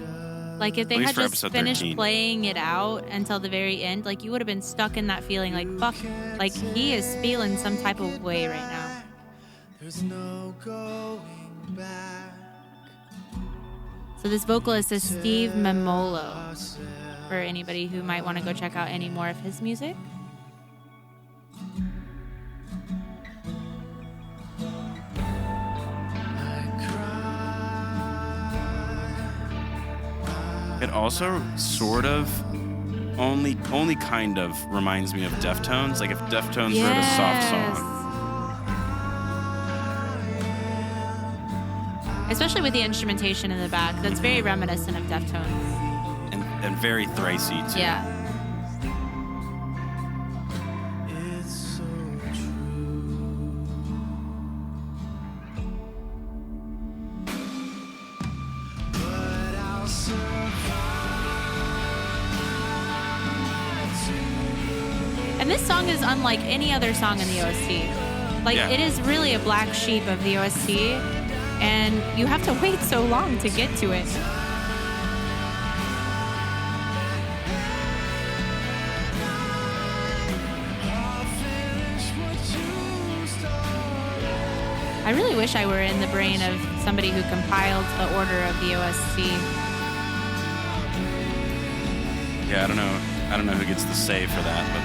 Like, if they At least had for just episode finished 13. playing it out until the very end, like, you would have been stuck in that feeling, like, fuck, like, he is feeling some type of way right now. there's no going back. So this vocalist is Steve Memolo, for anybody who might want to go check out any more of his music. It also sort of only kind of reminds me of Deftones. Like if Deftones wrote a soft song. Especially with the instrumentation in the back. That's very reminiscent of Deftones. And very thricey too. Yeah. It's so true. But I'll And this song is unlike any other song in the OST. Like, Yeah. it is really a black sheep of the OST, and you have to wait so long to get to it. I really wish I were in the brain of somebody who compiled the order of the OST. Yeah, I don't know who gets the save for that, but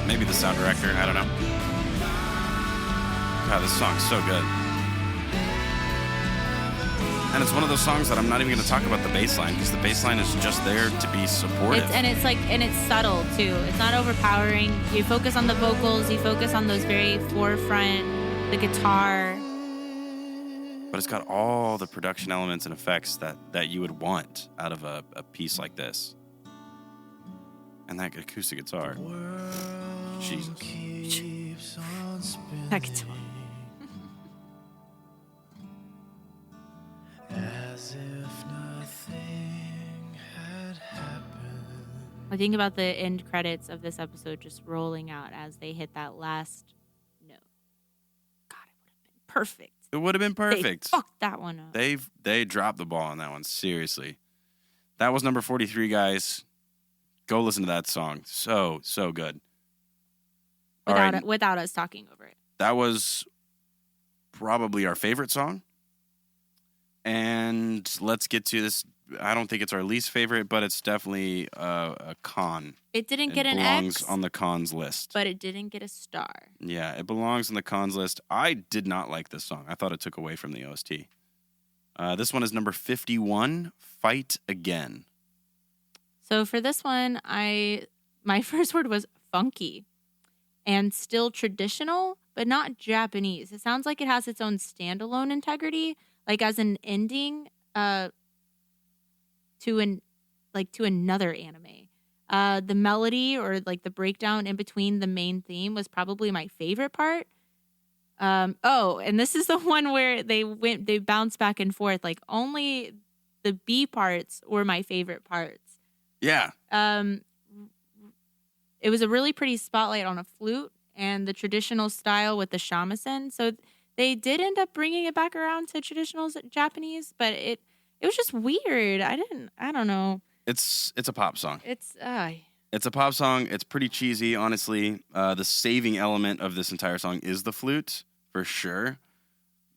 maybe the sound director. I don't know. God, this song's so good. And it's one of those songs that I'm not even going to talk about the bass line because the bass line is just there to be supportive. It's subtle too. It's not overpowering. You focus on the vocals, you focus on those very forefront, the guitar. But it's got all the production elements and effects that you would want out of a piece like this. And that acoustic guitar. Jesus. keeps on spinning That guitar. as if nothing had happened. I think about the end credits of this episode just rolling out as they hit that last note. God, it would have been perfect. It would have been perfect. They fucked that one up. They dropped the ball on that one. Seriously. That was number 43, guys. Go listen to that song. So good. All right. Without us talking over it. That was probably our favorite song. And let's get to this. I don't think it's our least favorite, but it's definitely a con. It didn't get an belongs X, on the cons list. but it didn't get a star. Yeah, it belongs on the cons list. I did not like this song. I thought it took away from the OST. This one is number 51, Fight Again. So for this one, my first word was funky and still traditional, but not Japanese. It sounds like it has its own standalone integrity, like as an ending to another anime. The melody or like the breakdown in between the main theme was probably my favorite part. And this is the one where they bounced back and forth. Like only the B parts were my favorite parts. Yeah. It was a really pretty spotlight on a flute and the traditional style with the shamisen. So they did end up bringing it back around to traditional Japanese, but it was just weird. I don't know. It's a pop song. It's a pop song. It's pretty cheesy, honestly. The saving element of this entire song is the flute for sure.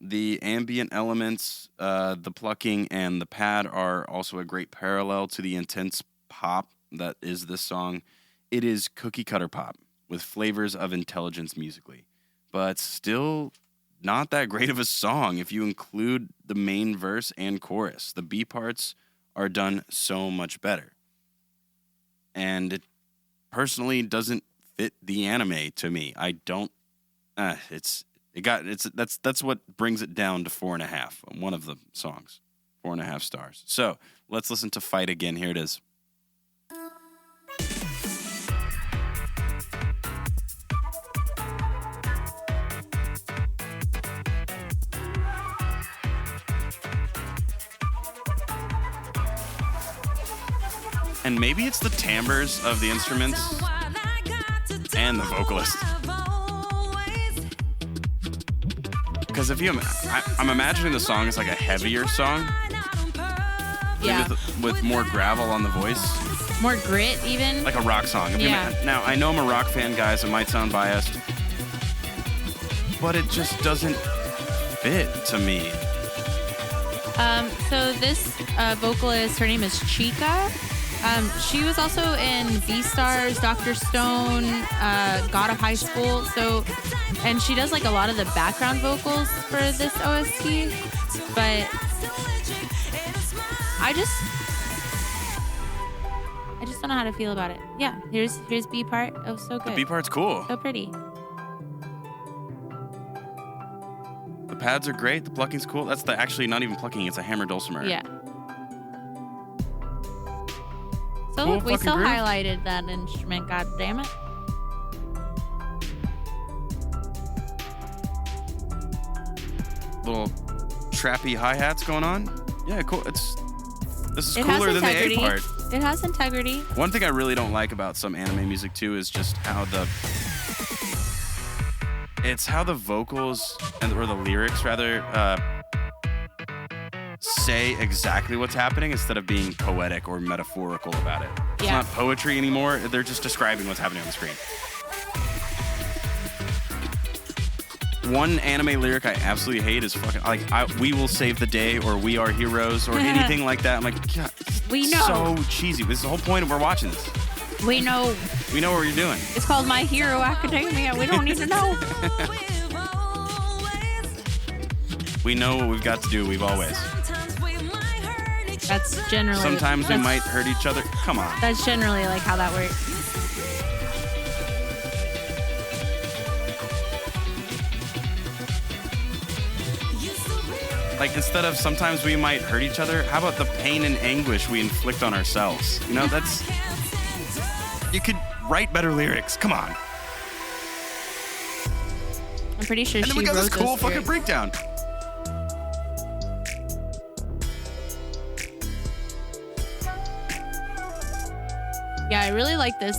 The ambient elements, the plucking, and the pad are also a great parallel to the intense pop that is this song. It is cookie cutter pop with flavors of intelligence musically, but still not that great of a song if you include the main verse and chorus. The B parts are done so much better. And it personally doesn't fit the anime to me. I don't that's what brings it down to 4.5 on one of the songs. 4.5 stars. So let's listen to Fight again. Here it is. And maybe it's the timbres of the instruments and the vocalist. Because if I'm imagining the song as like a heavier song. Yeah. With more gravel on the voice. More grit, even. Like a rock song. Now, I know I'm a rock fan, guys. It might sound biased. But it just doesn't fit to me. So this vocalist, her name is Chica. She was also in Beastars, Dr. Stone, God of High School. And she does like a lot of the background vocals for this OST. But I just don't know how to feel about it. Yeah, here's B part. Oh, so good. The B part's cool. So pretty. The pads are great. The plucking's cool. That's actually not even plucking. It's a hammer dulcimer. Yeah. So Cool look, we still groove. highlighted that instrument. God damn it. Little trappy hi-hats going on. Yeah, cool. This is It cooler has than the A integrity. part. It has integrity. One thing I really don't like about some anime music too is just how the vocals or the lyrics rather say exactly what's happening instead of being poetic or metaphorical about it. It's Yeah. not poetry anymore. They're just describing what's happening on the screen. One anime lyric I absolutely hate is fucking we will save the day or we are heroes or anything like that. I'm like, God, We know. so cheesy. This is the whole point of we're watching this. We know. We know what you're doing. It's called My Hero Academia. We don't need to know. We know what we've got to do. We've always. That's generally. Sometimes we might hurt each other. Come on. That's generally like how that works. Like, instead of sometimes we might hurt each other, how about the pain and anguish we inflict on ourselves? You know, that's... You could write better lyrics. Come on. I'm pretty sure And she then we got wrote this cool those fucking lyrics. breakdown. Yeah, I really like this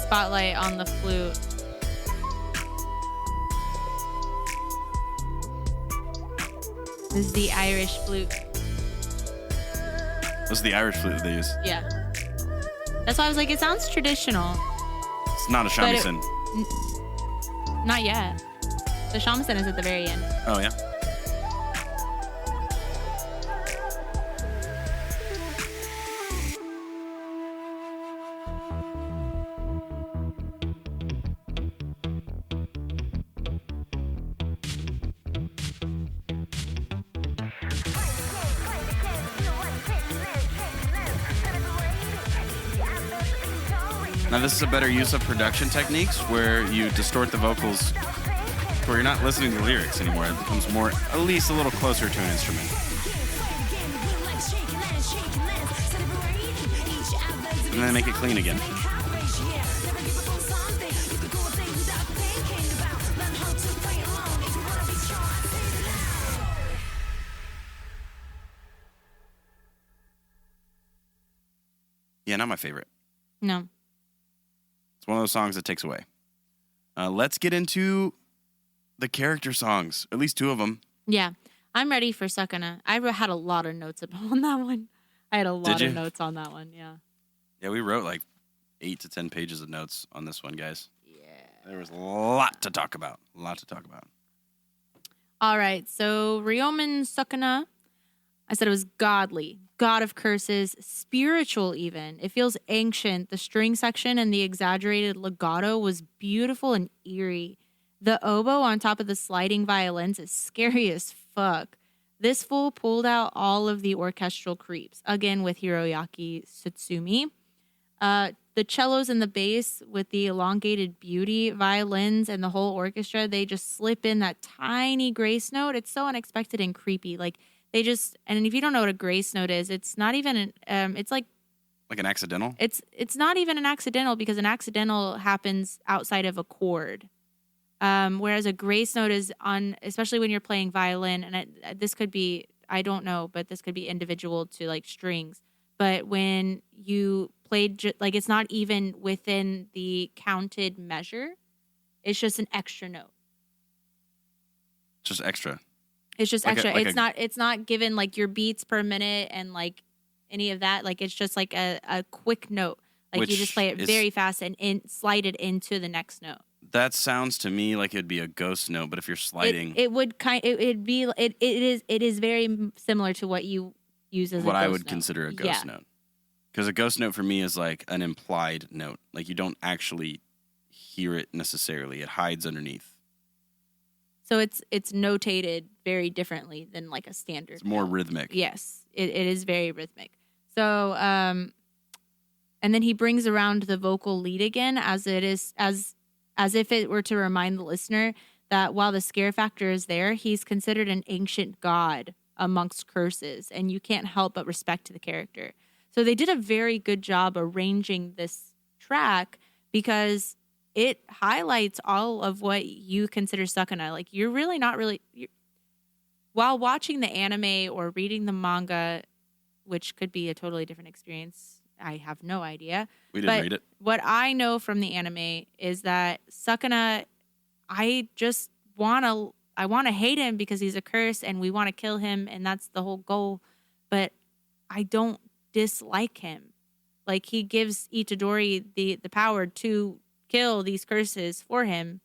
spotlight on the flute. This is the Irish flute. This is the Irish flute that they use. Yeah. That's why I was like, it sounds traditional. It's not a But it- shamisen. Not yet. The shamisen is at the very end. Oh, yeah? Now, this is a better use of production techniques where you distort the vocals where you're not listening to the lyrics anymore. It becomes more, at least a little closer to an instrument. And then make it clean again. Yeah, not my favorite. No. It's one of those songs that takes away. Let's get into the character songs, at least two of them. Yeah. I'm ready for Sakana. I had a lot of notes on that one. I had a lot of notes on that one, yeah. Yeah, we wrote like 8 to 10 pages of notes on this one, guys. Yeah. There was a lot to talk about. A lot to talk about. All right, so Ryomen Sukuna, I said it was godly, god of curses, spiritual even. It feels ancient. The string section and the exaggerated legato was beautiful and eerie. The oboe on top of the sliding violins is scary as fuck. This fool pulled out all of the orchestral creeps, again with Hiroyaki Tsutsumi. The cellos and the bass with the elongated beauty, violins, and the whole orchestra, they just slip in that tiny grace note. It's so unexpected and creepy. Like they just, and if you don't know what a grace note is, it's not even it's like an accidental? It's not even an accidental because an accidental happens outside of a chord. Whereas a grace note is on, especially when you're playing violin, and this could be, I don't know, but this could be individual to like strings. But when you played, like it's not even within the counted measure. It's just an extra note. Just extra. It's just extra. It's not given like your beats per minute and like any of that. Like it's just like a quick note. Like you just play it very fast and slide it into the next note. That sounds to me like it'd be a ghost note, but if you're sliding, it is very similar to what you use as what a ghost I would note. consider a ghost note. Because a ghost note for me is like an implied note. Like you don't actually hear it necessarily. It hides underneath. So it's notated very differently than like a standard. It's more note. rhythmic. Yes, it is very rhythmic. So and then he brings around the vocal lead again as if it were to remind the listener that while the scare factor is there, he's considered an ancient god amongst curses, and you can't help but respect the character. So they did a very good job arranging this track because it highlights all of what you consider Sukuna. Like you're really not really while watching the anime or reading the manga, which could be a totally different experience. I have no idea. We didn't read it. What I know from the anime is that Sukuna, I want to hate him because he's a curse and we want to kill him and that's the whole goal. But I don't dislike him. Like he gives Itadori the power to kill these curses for him,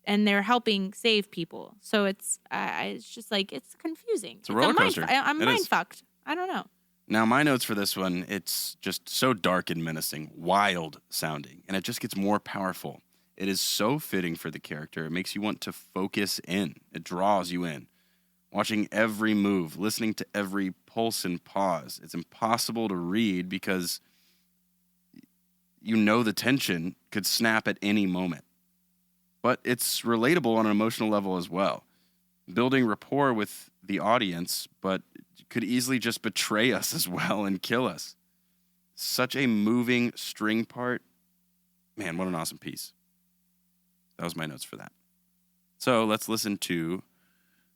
and they're helping save people. So it's just like it's confusing. It's a roller coaster. I'm mind fucked. I don't know. Now my notes for this one, it's just so dark and menacing, wild sounding, and it just gets more powerful. It is so fitting for the character. It makes you want to focus in. It draws you in. Watching every move, listening to every pulse and pause. It's impossible to read because you know the tension could snap at any moment. But it's relatable on an emotional level as well. Building rapport with the audience, but could easily just betray us as well and kill us. Such a moving string part. Man, what an awesome piece. That was my notes for that. So let's listen to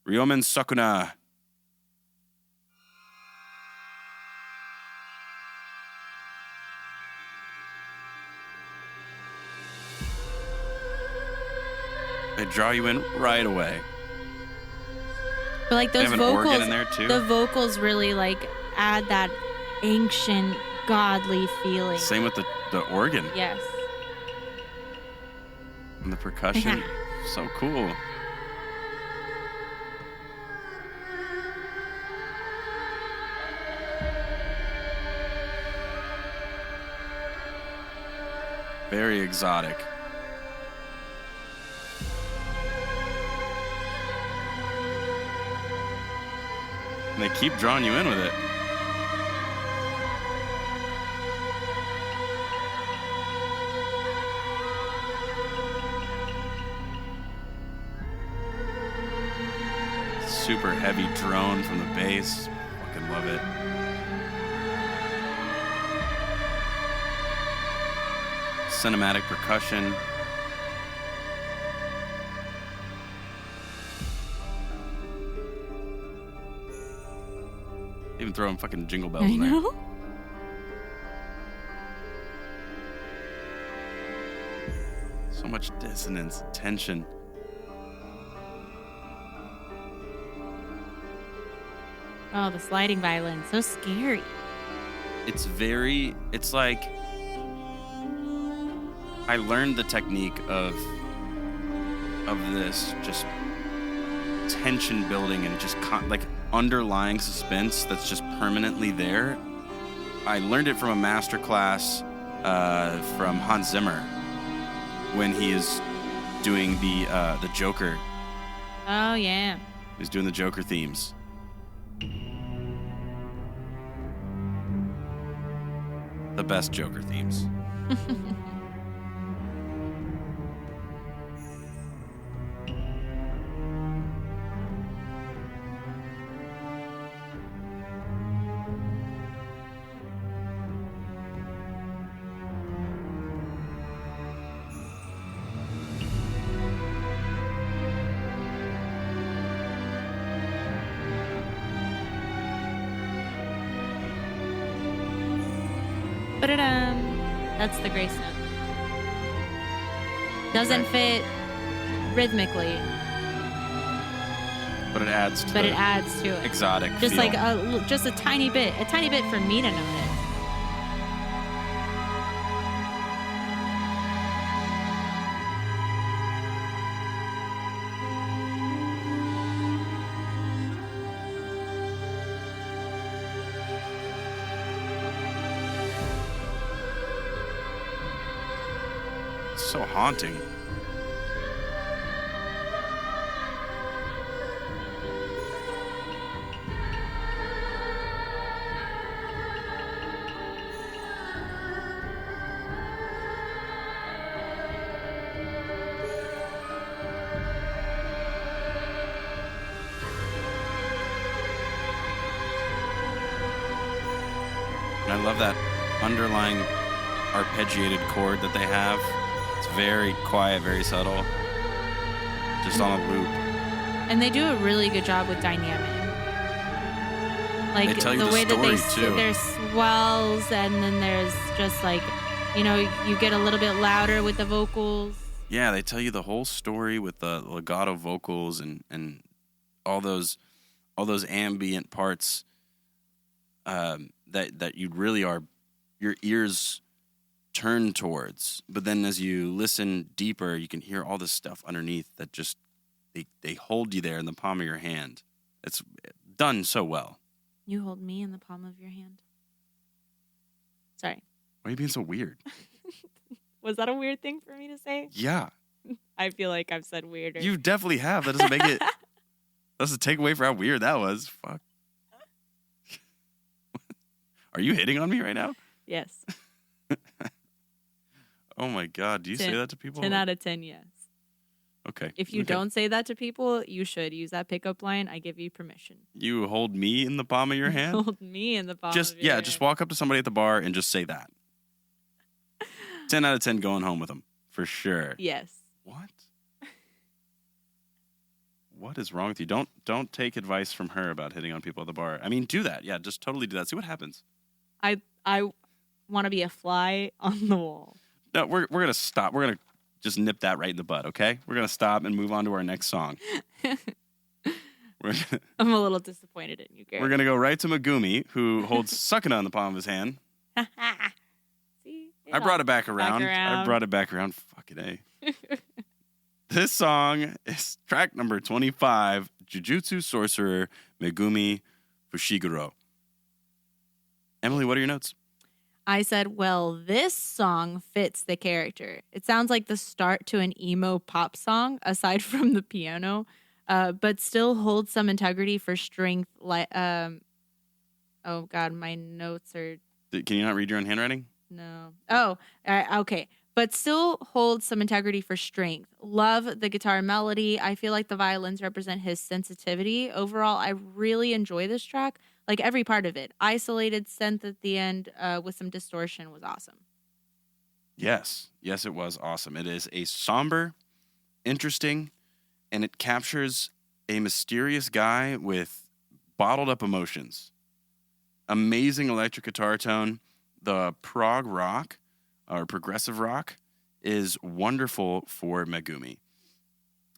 Ryomen Sukuna. They draw you in right away. But like those they have an vocals, organ in there too. The vocals really like add that ancient, godly feeling. Same with the organ. Yes. And the percussion. So cool. Very exotic. And they keep drawing you in with it. Super heavy drone from the bass. Fucking love it. Cinematic percussion. Even throwing fucking jingle bells in there. I know. So much dissonance, tension. Oh, the sliding violin. So scary. It's like I learned the technique of this just tension building and just like underlying suspense that's just permanently there. I learned it from a master class from Hans Zimmer when he is doing the Joker. Oh, yeah. He's doing the Joker themes. The best Joker themes. That's the grace note. Doesn't fit rhythmically, but it adds to it. Exotic. Just feel. like just a tiny bit for me to notice. So haunting. And I love that underlying arpeggiated chord that they have. It's very quiet, very subtle. Just on a loop. And they do a really good job with dynamic. Like they tell you the way that too. there's swells and then there's just like, you know, you get a little bit louder with the vocals. Yeah, they tell you the whole story with the legato vocals and all those ambient parts that you really are, your ears turn towards. But then as you listen deeper, you can hear all this stuff underneath that just they hold you there in the palm of your hand. It's done so well. You hold me in the palm of your hand. Sorry. Why are you being so weird? Was that a weird thing for me to say? Yeah. I feel like I've said weirder. You definitely have. That doesn't make it. Doesn't take away for how weird that was. Fuck. Are you hitting on me right now? Yes. Oh my God. Do you say that to people? 10 out of 10, yes. Okay. If you don't say that to people, you should use that pickup line. I give you permission. You hold me in the palm of your hand? Hold me in the palm of your hand. Just walk up to somebody at the bar and just say that. 10 out of 10 going home with them. For sure. Yes. What? What is wrong with you? Don't take advice from her about hitting on people at the bar. I mean, do that. Yeah, just totally do that. See what happens. I want to be a fly on the wall. No, we're going to stop. We're going to just nip that right in the bud, okay? We're going to stop and move on to our next song. I'm a little disappointed in you, Garrett. We're going to go right to Megumi, who holds Sakuna in the palm of his hand. See? I brought it back around. I brought it back around. Fucking A. This song is track number 25, Jujutsu Sorcerer Megumi Fushiguro. Emily, what are your notes? I said, well, this song fits the character. It sounds like the start to an emo pop song, aside from the piano, but still holds some integrity for strength. Oh, God, my notes are... Can you not read your own handwriting? No. Oh, okay. But still holds some integrity for strength. Love the guitar melody. I feel like the violins represent his sensitivity. Overall, I really enjoy this track. Like every part of it. Isolated synth at the end with some distortion was awesome. Yes. Yes, it was awesome. It is a somber, interesting, and it captures a mysterious guy with bottled up emotions. Amazing electric guitar tone. The prog rock or progressive rock is wonderful for Megumi.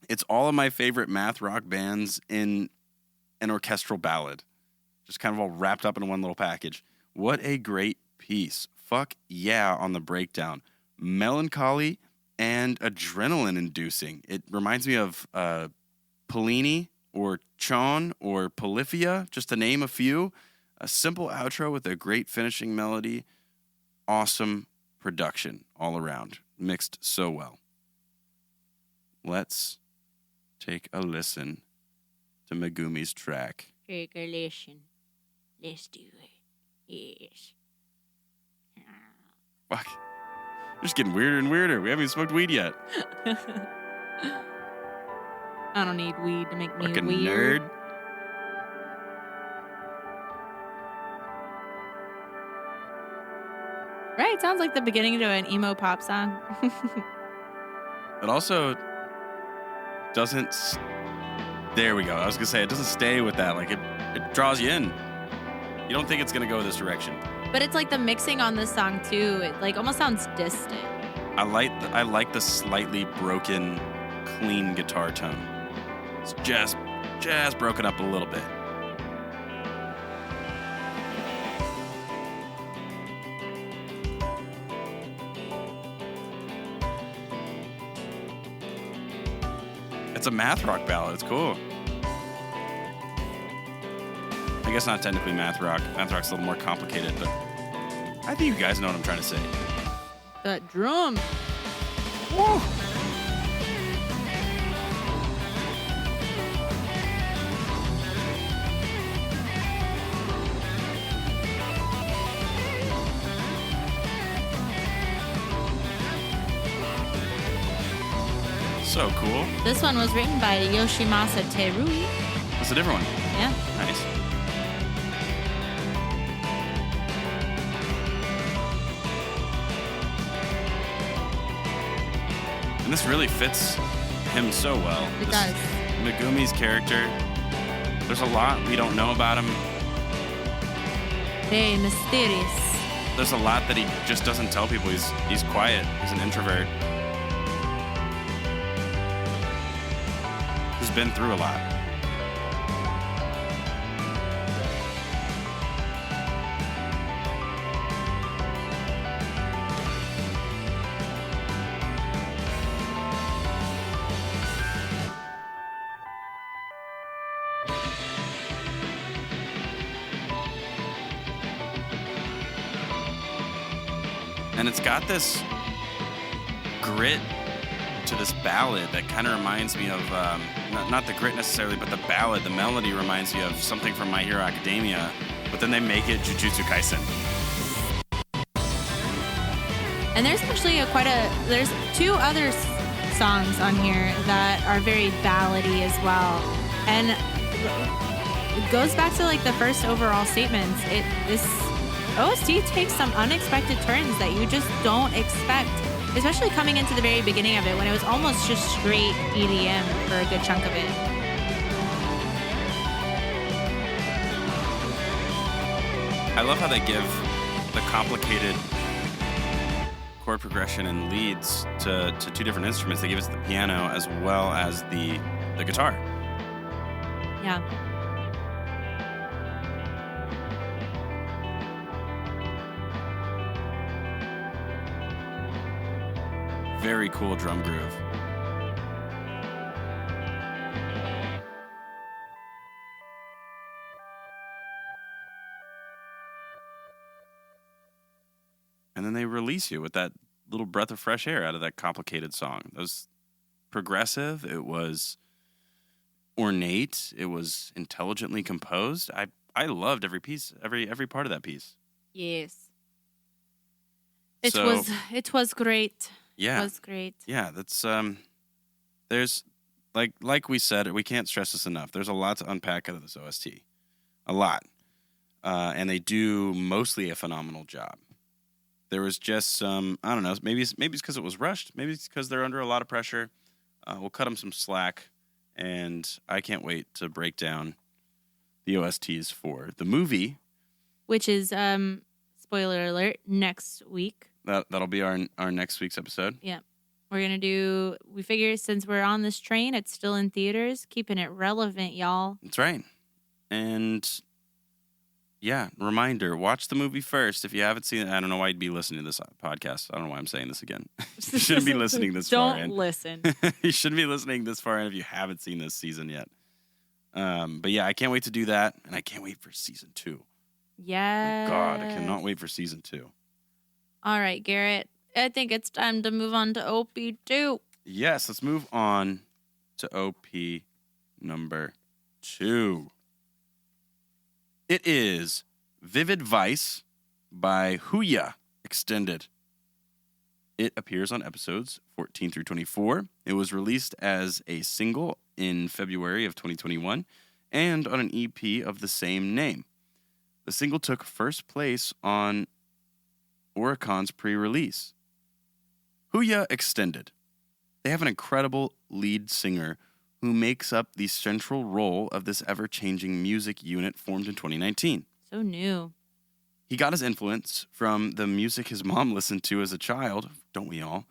It's all of my favorite math rock bands in an orchestral ballad. Just kind of all wrapped up in one little package. What a great piece. Fuck yeah on the breakdown. Melancholy and adrenaline inducing. It reminds me of Pellini or Chon or Polyphia, just to name a few. A simple outro with a great finishing melody. Awesome production all around. Mixed so well. Let's take a listen to Megumi's track. Take a listen. Let's do it. Yes. Fuck. Just getting weirder and weirder. We haven't even smoked weed yet. I don't need weed to make me Fucking weird. nerd. Right, sounds like the beginning to an emo pop song. It also doesn't... There we go. I was going to say, it doesn't stay with that. Like, it draws you in. You don't think it's going to go this direction. But it's like the mixing on this song, too. It like almost sounds distant. I like the slightly broken, clean guitar tone. It's just broken up a little bit. It's a math rock ballad. It's cool. I guess not technically math rock. Math rock's a little more complicated, but I think you guys know what I'm trying to say. That drum. Woo! So cool. This one was written by Yoshimasa Terui. That's a different one. Yeah. Nice. And this really fits him so well. It does. Megumi's character, there's a lot we don't know about him. Hey, mysterious. There's a lot that he just doesn't tell people. He's quiet. He's an introvert. He's been through a lot. And it's got this grit to this ballad that kind of reminds me of, not the grit necessarily, but the ballad, the melody reminds me of something from My Hero Academia, but then they make it Jujutsu Kaisen. And there's actually there's two other songs on here that are very ballady as well. And it goes back to like the first overall statements. This OST takes some unexpected turns that you just don't expect, especially coming into the very beginning of it when it was almost just straight EDM for a good chunk of it. I love how they give the complicated chord progression and leads to two different instruments. They give us the piano as well as the guitar. Yeah. Very cool drum groove. And then they release you with that little breath of fresh air out of that complicated song. It was progressive. It was ornate. It was intelligently composed. I loved every piece, every part of that piece. Yes. It was great. Yeah. It was great. Yeah, that's there's like we said, we can't stress this enough. There's a lot to unpack out of this OST. A lot. And they do mostly a phenomenal job. There was just some, I don't know, maybe it's because it was rushed. Maybe it's because they're under a lot of pressure. We'll cut them some slack, and I can't wait to break down the OSTs for the movie. Which is, spoiler alert, next week. That'll be our next week's episode. Yeah. We figure since we're on this train, it's still in theaters, keeping it relevant, y'all. That's right. And yeah, reminder, watch the movie first. If you haven't seen it, I don't know why you'd be listening to this podcast. I don't know why I'm saying this again. You shouldn't be listening this far in. Don't listen. You shouldn't be listening this far in if you haven't seen this season yet. But yeah, I can't wait to do that, and I can't wait for season 2. Yeah. God, I cannot wait for season 2. All right, Garrett. I think it's time to move on to OP2. Yes, let's move on to OP number 2. It is Vivid Vice by Huya Extended. It appears on episodes 14 through 24. It was released as a single in February of 2021 and on an EP of the same name. The single took first place on Oricon's pre-release. Huya Extended. They have an incredible lead singer who makes up the central role of this ever-changing music unit formed in 2019. So new. He got his influence from the music his mom listened to as a child. Don't we all?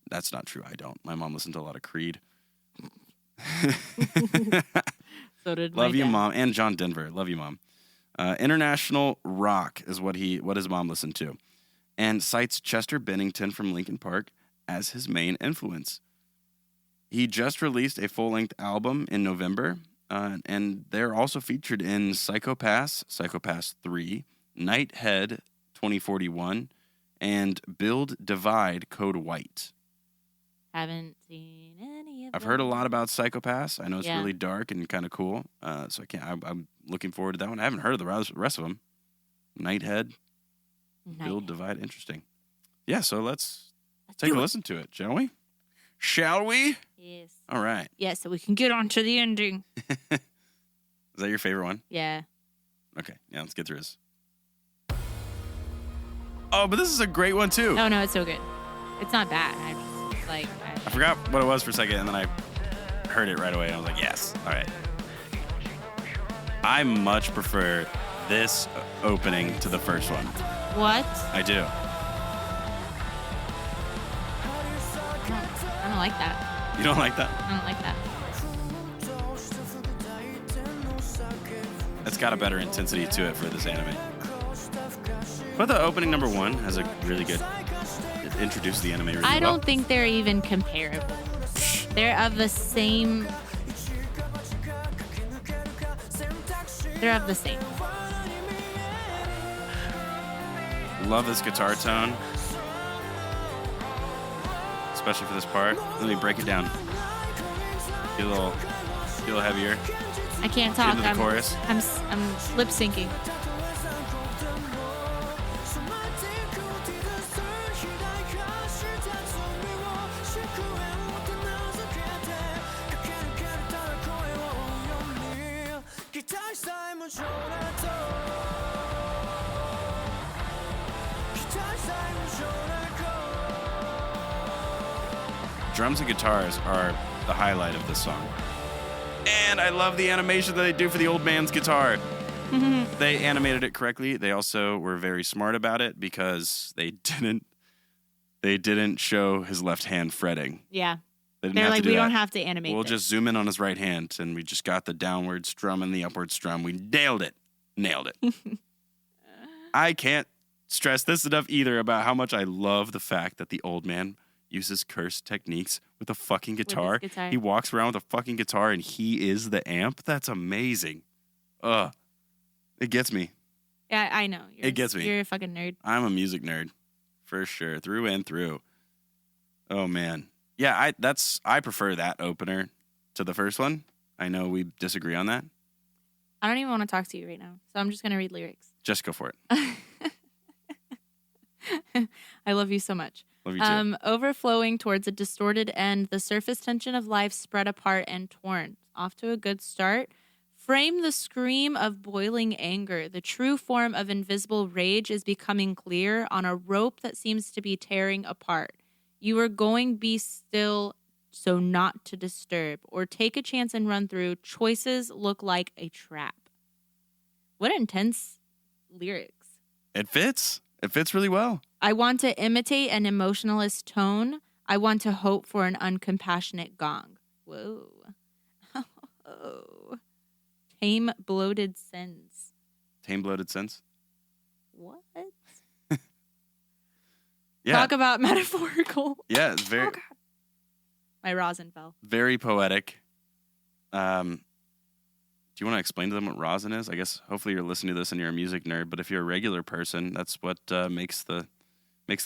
That's not true. I don't. My mom listened to a lot of Creed. So did Love my you, dad. Mom. And John Denver. Love you, Mom. International rock is what his mom listened to, and cites Chester Bennington from Linkin Park as his main influence. He just released a full-length album in November, and they're also featured in Psychopass, Psychopass 3, Nighthead 2041, and Build Divide Code White. Haven't seen any of I've heard a them. lot about Psychopass. I know it's Yeah. really dark and kind of cool, so I'm looking forward to that one. I haven't heard of the rest of them. Nighthead, Build Divide, interesting. Yeah, so let's take a listen to it, shall we? Shall we? Yes. All right. Yeah, so we can get on to the ending. Is that your favorite one? Yeah. Okay, yeah, let's get through this. Oh, but this is a great one, too. Oh, no, it's so good. It's not bad. I just, like... I forgot what it was for a second, and then I heard it right away, and I was like, yes. All right. I much prefer this opening to the first one. What? I do. I don't like that. You don't like that? I don't like that. It's got a better intensity to it for this anime. But the opening number 1 has a really good... It introduced the anime really well. I don't think they're even comparable. They're of the same... They're of the same. Love this guitar tone. Especially for this part. Let me break it down. Get a little heavier. I can't Get talk. into the chorus. I'm lip syncing. Drums and guitars are the highlight of this song. And I love the animation that they do for the old man's guitar. They animated it correctly. They also were very smart about it because they didn't show his left hand fretting. Yeah. They didn't They're have like, to do we that. don't have to animate We'll this. just zoom in on his right hand, and we just got the downward strum and the upward strum. We nailed it. Nailed it. I can't stress this enough either about how much I love the fact that the old man uses cursed techniques with a fucking guitar. guitar. He walks around with a fucking guitar, and he is the amp. That's amazing. It gets me. Yeah, I know. It gets me. You're a fucking nerd. I'm a music nerd, for sure, through and through. Oh man, yeah. I prefer that opener to the first one. I know we disagree on that. I don't even want to talk to you right now, so I'm just gonna read lyrics. Just go for it. I love you so much. Love you too. Overflowing towards a distorted end, the surface tension of life spread apart and torn. Off to a good start. Frame the scream of boiling anger. The true form of invisible rage is becoming clear on a rope that seems to be tearing apart. You are going be still so not to disturb, or take a chance and run through. Choices look like a trap. What intense lyrics. It fits. It fits really well. I want to imitate an emotionalist tone. I want to hope for an uncompassionate gong. Whoa. Oh. Tame bloated sins. Tame bloated sense. What? Yeah. Talk about metaphorical. Yeah, it's very Oh, God. My rosin fell. very poetic. Do you want to explain to them what rosin is? I guess hopefully you're listening to this and you're a music nerd, but if you're a regular person, that's what makes the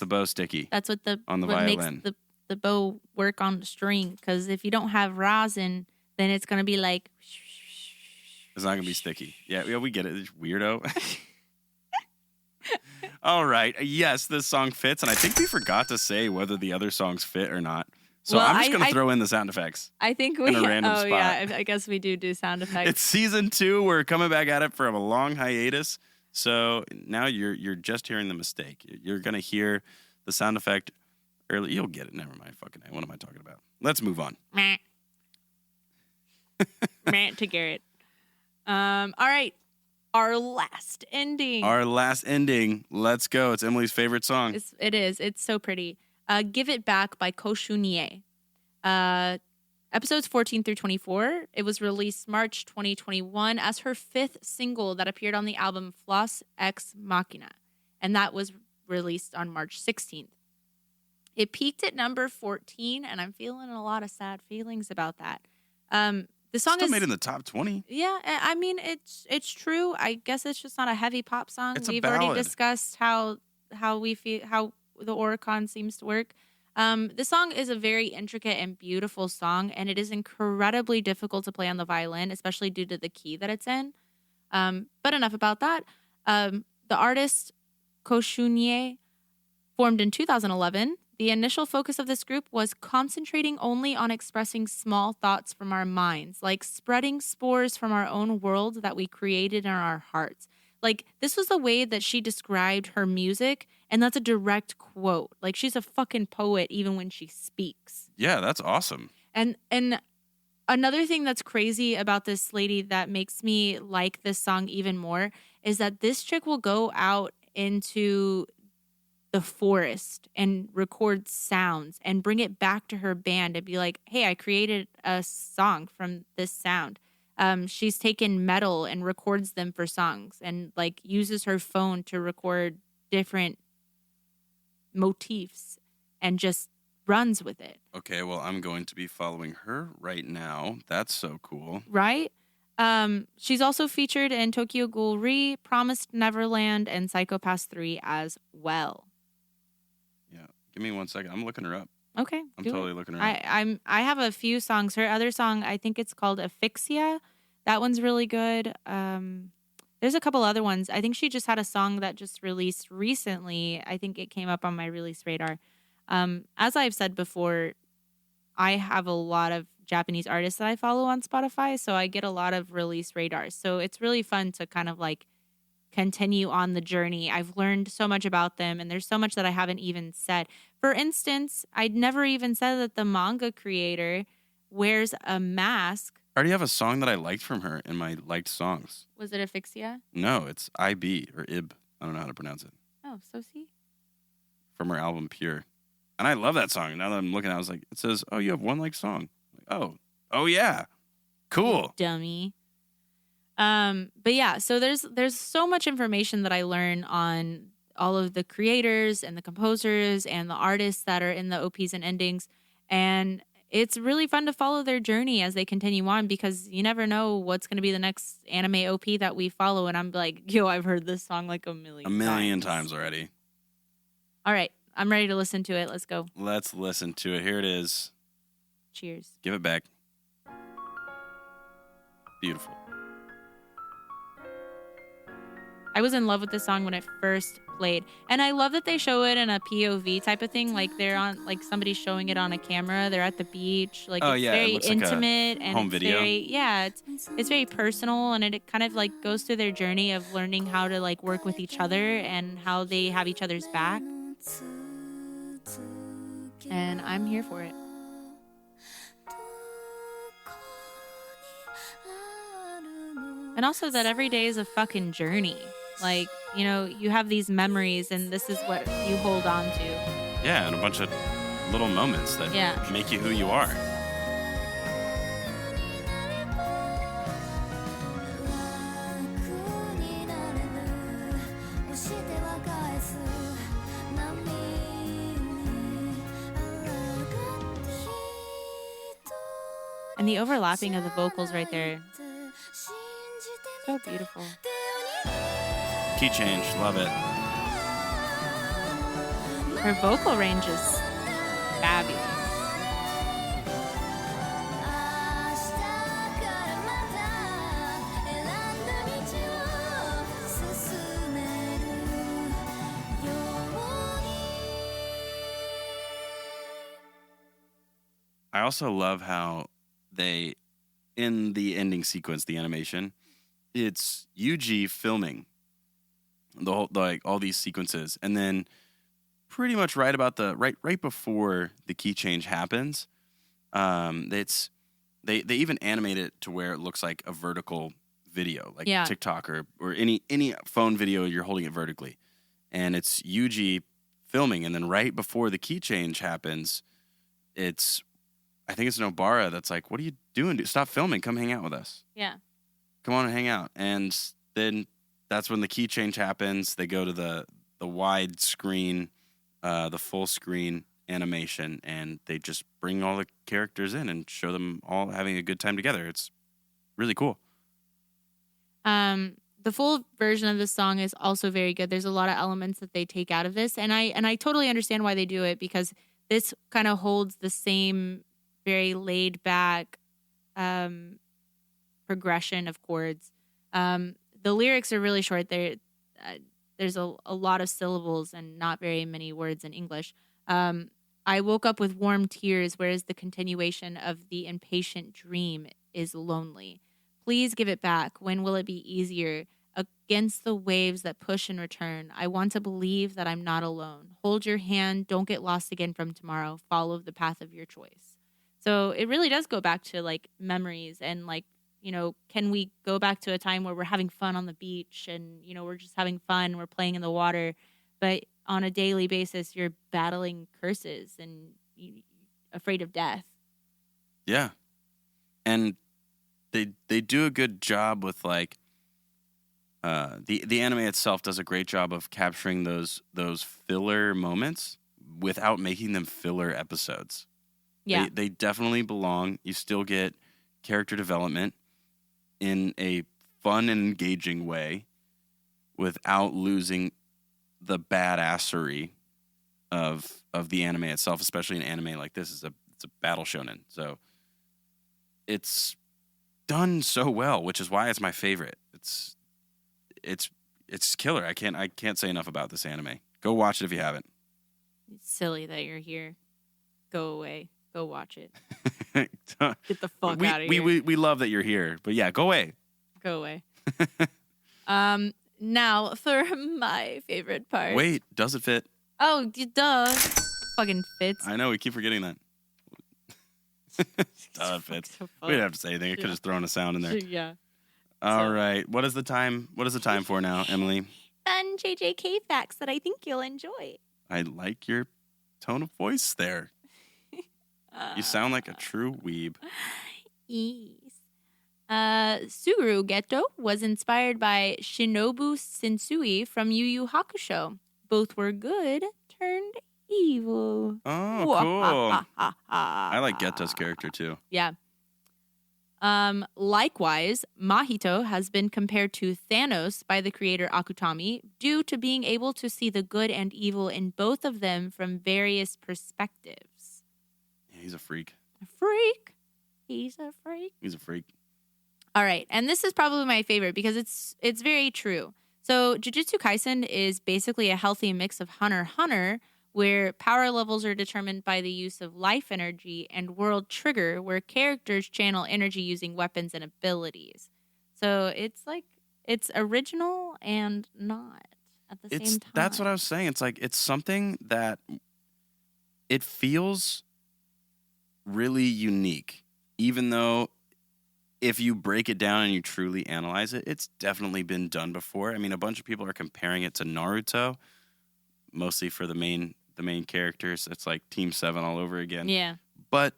bow sticky. That's what on the what violin. makes the bow work on the string. Because if you don't have rosin, then it's gonna be like. It's not gonna be sticky. Yeah, we get it. It's weirdo. All right. Yes, this song fits, and I think we forgot to say whether the other songs fit or not. So Well, I'm just gonna throw in the sound effects. I think we. In a random oh spot. yeah, I guess we do sound effects. It's season 2. We're coming back at it from a long hiatus. So now you're just hearing the mistake. You're gonna hear the sound effect early. You'll get it. Never mind. Fucking A. What am I talking about? Let's move on. Meh. Meh to Garrett. All right. Our last ending. Let's go. It's Emily's favorite song. It is. It's so pretty. Give It Back by Koshunye. Episodes 14 through 24. It was released March 2021 as her 5th single that appeared on the album Floss Ex Machina. And that was released on March 16th. It peaked at number 14, and I'm feeling a lot of sad feelings about that. The song Still is made in the top 20. Yeah, I mean it's true. I guess it's just not a heavy pop song. It's a We've already ballad. discussed how we feel, how the Oricon seems to work. The song is a very intricate and beautiful song, and it is incredibly difficult to play on the violin, especially due to the key that it's in. But enough about that. The artist Koshunye formed in 2011. The initial focus of this group was concentrating only on expressing small thoughts from our minds, like spreading spores from our own world that we created in our hearts. Like, this was the way that she described her music, and that's a direct quote. Like, she's a fucking poet even when she speaks. Yeah, that's awesome. And another thing that's crazy about this lady that makes me like this song even more is that this chick will go out into the forest and record sounds and bring it back to her band and be like, hey, I created a song from this sound. She's taken metal and records them for songs and like uses her phone to record different motifs and just runs with it. Okay, well, I'm going to be following her right now. That's so cool. Right? She's also featured in Tokyo Ghoul Re, Promised Neverland, and Psycho-Pass 3 as well. Yeah, give me 1 second. I'm looking her up. Okay, I'm do it. totally looking her up. I have a few songs. Her other song, I think it's called Asphyxia. That one's really good. There's a couple other ones. I think she just had a song that just released recently. I think it came up on my release radar. As I've said before, I have a lot of Japanese artists that I follow on Spotify, so I get a lot of release radars. So it's really fun to kind of like continue on the journey. I've learned so much about them, and there's so much that I haven't even said. For instance, I'd never even said that the manga creator wears a mask. I already have a song that I liked from her in my liked songs. Was it Asphyxia? No, it's IB or IB. I don't know how to pronounce it. Oh, saucy? From her album Pure. And I love that song. Now that I'm looking, I was like, it says, oh, you have one liked song. Like, oh yeah. Cool. Dummy. But yeah, so there's so much information that I learn on all of the creators and the composers and the artists that are in the OPs and endings. And it's really fun to follow their journey as they continue on because you never know what's going to be the next anime OP that we follow. And I'm like, yo, I've heard this song like a million times already. All right. I'm ready to listen to it. Let's go. Let's listen to it. Here it is. Cheers. Give it back. Beautiful. I was in love with this song when it first played. And I love that they show it in a POV type of thing. Like they're on, like somebody's showing it on a camera. They're at the beach. Like it's very intimate and home video. It's very personal, and it kind of like goes through their journey of learning how to like work with each other and how they have each other's back. And I'm here for it. And also that every day is a fucking journey. Like, you know, you have these memories and this is what you hold on to. Yeah, and a bunch of little moments that make you who you are. And the overlapping of the vocals right there. So beautiful. Key change, love it. Her vocal range is fabulous. I also love how they, in the ending sequence, the animation, it's Yuji filming the whole, like, all these sequences, and then pretty much right about the right before the key change happens, it's they even animate it to where it looks like a vertical video, like Yeah. TikTok or any phone video, you're holding it vertically, and it's Yuji filming, and then right before the key change happens, I think it's Nobara that's like, "What are you doing? Stop filming. Come hang out with us. Yeah. Come on and hang out." And then that's when the key change happens. They go to the wide screen, the full screen animation, and they just bring all the characters in and show them all having a good time together. It's really cool. The full version of this song is also very good. There's a lot of elements that they take out of this, and I totally understand why they do it, because this kind of holds the same very laid back progression of chords. The lyrics are really short. There's a lot of syllables and not very many words in English. I woke up with warm tears, whereas the continuation of the impatient dream is lonely. Please give it back. When will it be easier? Against the waves that push and return, I want to believe that I'm not alone. Hold your hand. Don't get lost again from tomorrow. Follow the path of your choice. So it really does go back to like memories and like, can we go back to a time where we're having fun on the beach and, we're just having fun, we're playing in the water, but on a daily basis, you're battling curses and afraid of death. Yeah. And they do a good job with like the anime itself does a great job of capturing those filler moments without making them filler episodes. Yeah. They definitely belong. You still get character development in a fun and engaging way without losing the badassery of the anime itself, especially an anime like this. It's a battle shonen. So it's done so well, which is why it's my favorite. It's killer. I can't say enough about this anime. Go watch it if you haven't. It's silly that you're here. Go away. Go watch it. Get the fuck out of here. We love that you're here, but yeah, go away. Go away. Now for my favorite part. Wait, does it fit? Oh, duh. Fucking fits. I know, we keep forgetting that. Duh, it fits. We didn't have to say anything. I could have just thrown a sound in there. Yeah. All right. What is the time? What is the time for now, Emily? Fun JJK facts that I think you'll enjoy. I like your tone of voice there. You sound like a true weeb. Yes. Suguru Geto was inspired by Shinobu Shinsui from Yu Yu Hakusho. Both were good turned evil. Oh, cool. I like Geto's character too. Yeah. Likewise, Mahito has been compared to Thanos by the creator Akutami due to being able to see the good and evil in both of them from various perspectives. Yeah, he's a freak. A freak. He's a freak. He's a freak. All right, and this is probably my favorite because it's very true. So Jujutsu Kaisen is basically a healthy mix of Hunter x Hunter, where power levels are determined by the use of life energy, and World Trigger, where characters channel energy using weapons and abilities. So it's original and not at the same time. That's what I was saying. It's like it's something that it feels really unique, even though if you break it down and you truly analyze it, it's definitely been done before. I mean, a bunch of people are comparing it to Naruto, mostly for the main characters. It's like Team 7 all over again. Yeah. But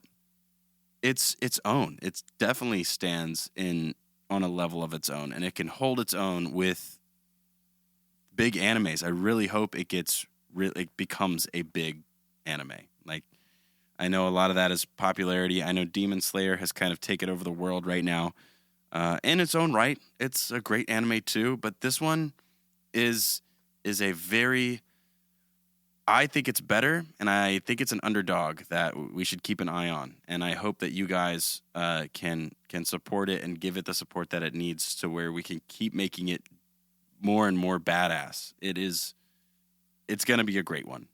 it's its own. It definitely stands on a level of its own, and it can hold its own with big animes. I really hope it becomes a big anime. Like, I know a lot of that is popularity. I know Demon Slayer has kind of taken over the world right now. In its own right, it's a great anime too. But this one is a very, I think it's better, and I think it's an underdog that we should keep an eye on. And I hope that you guys can support it and give it the support that it needs, to where we can keep making it more and more badass. It's gonna be a great one.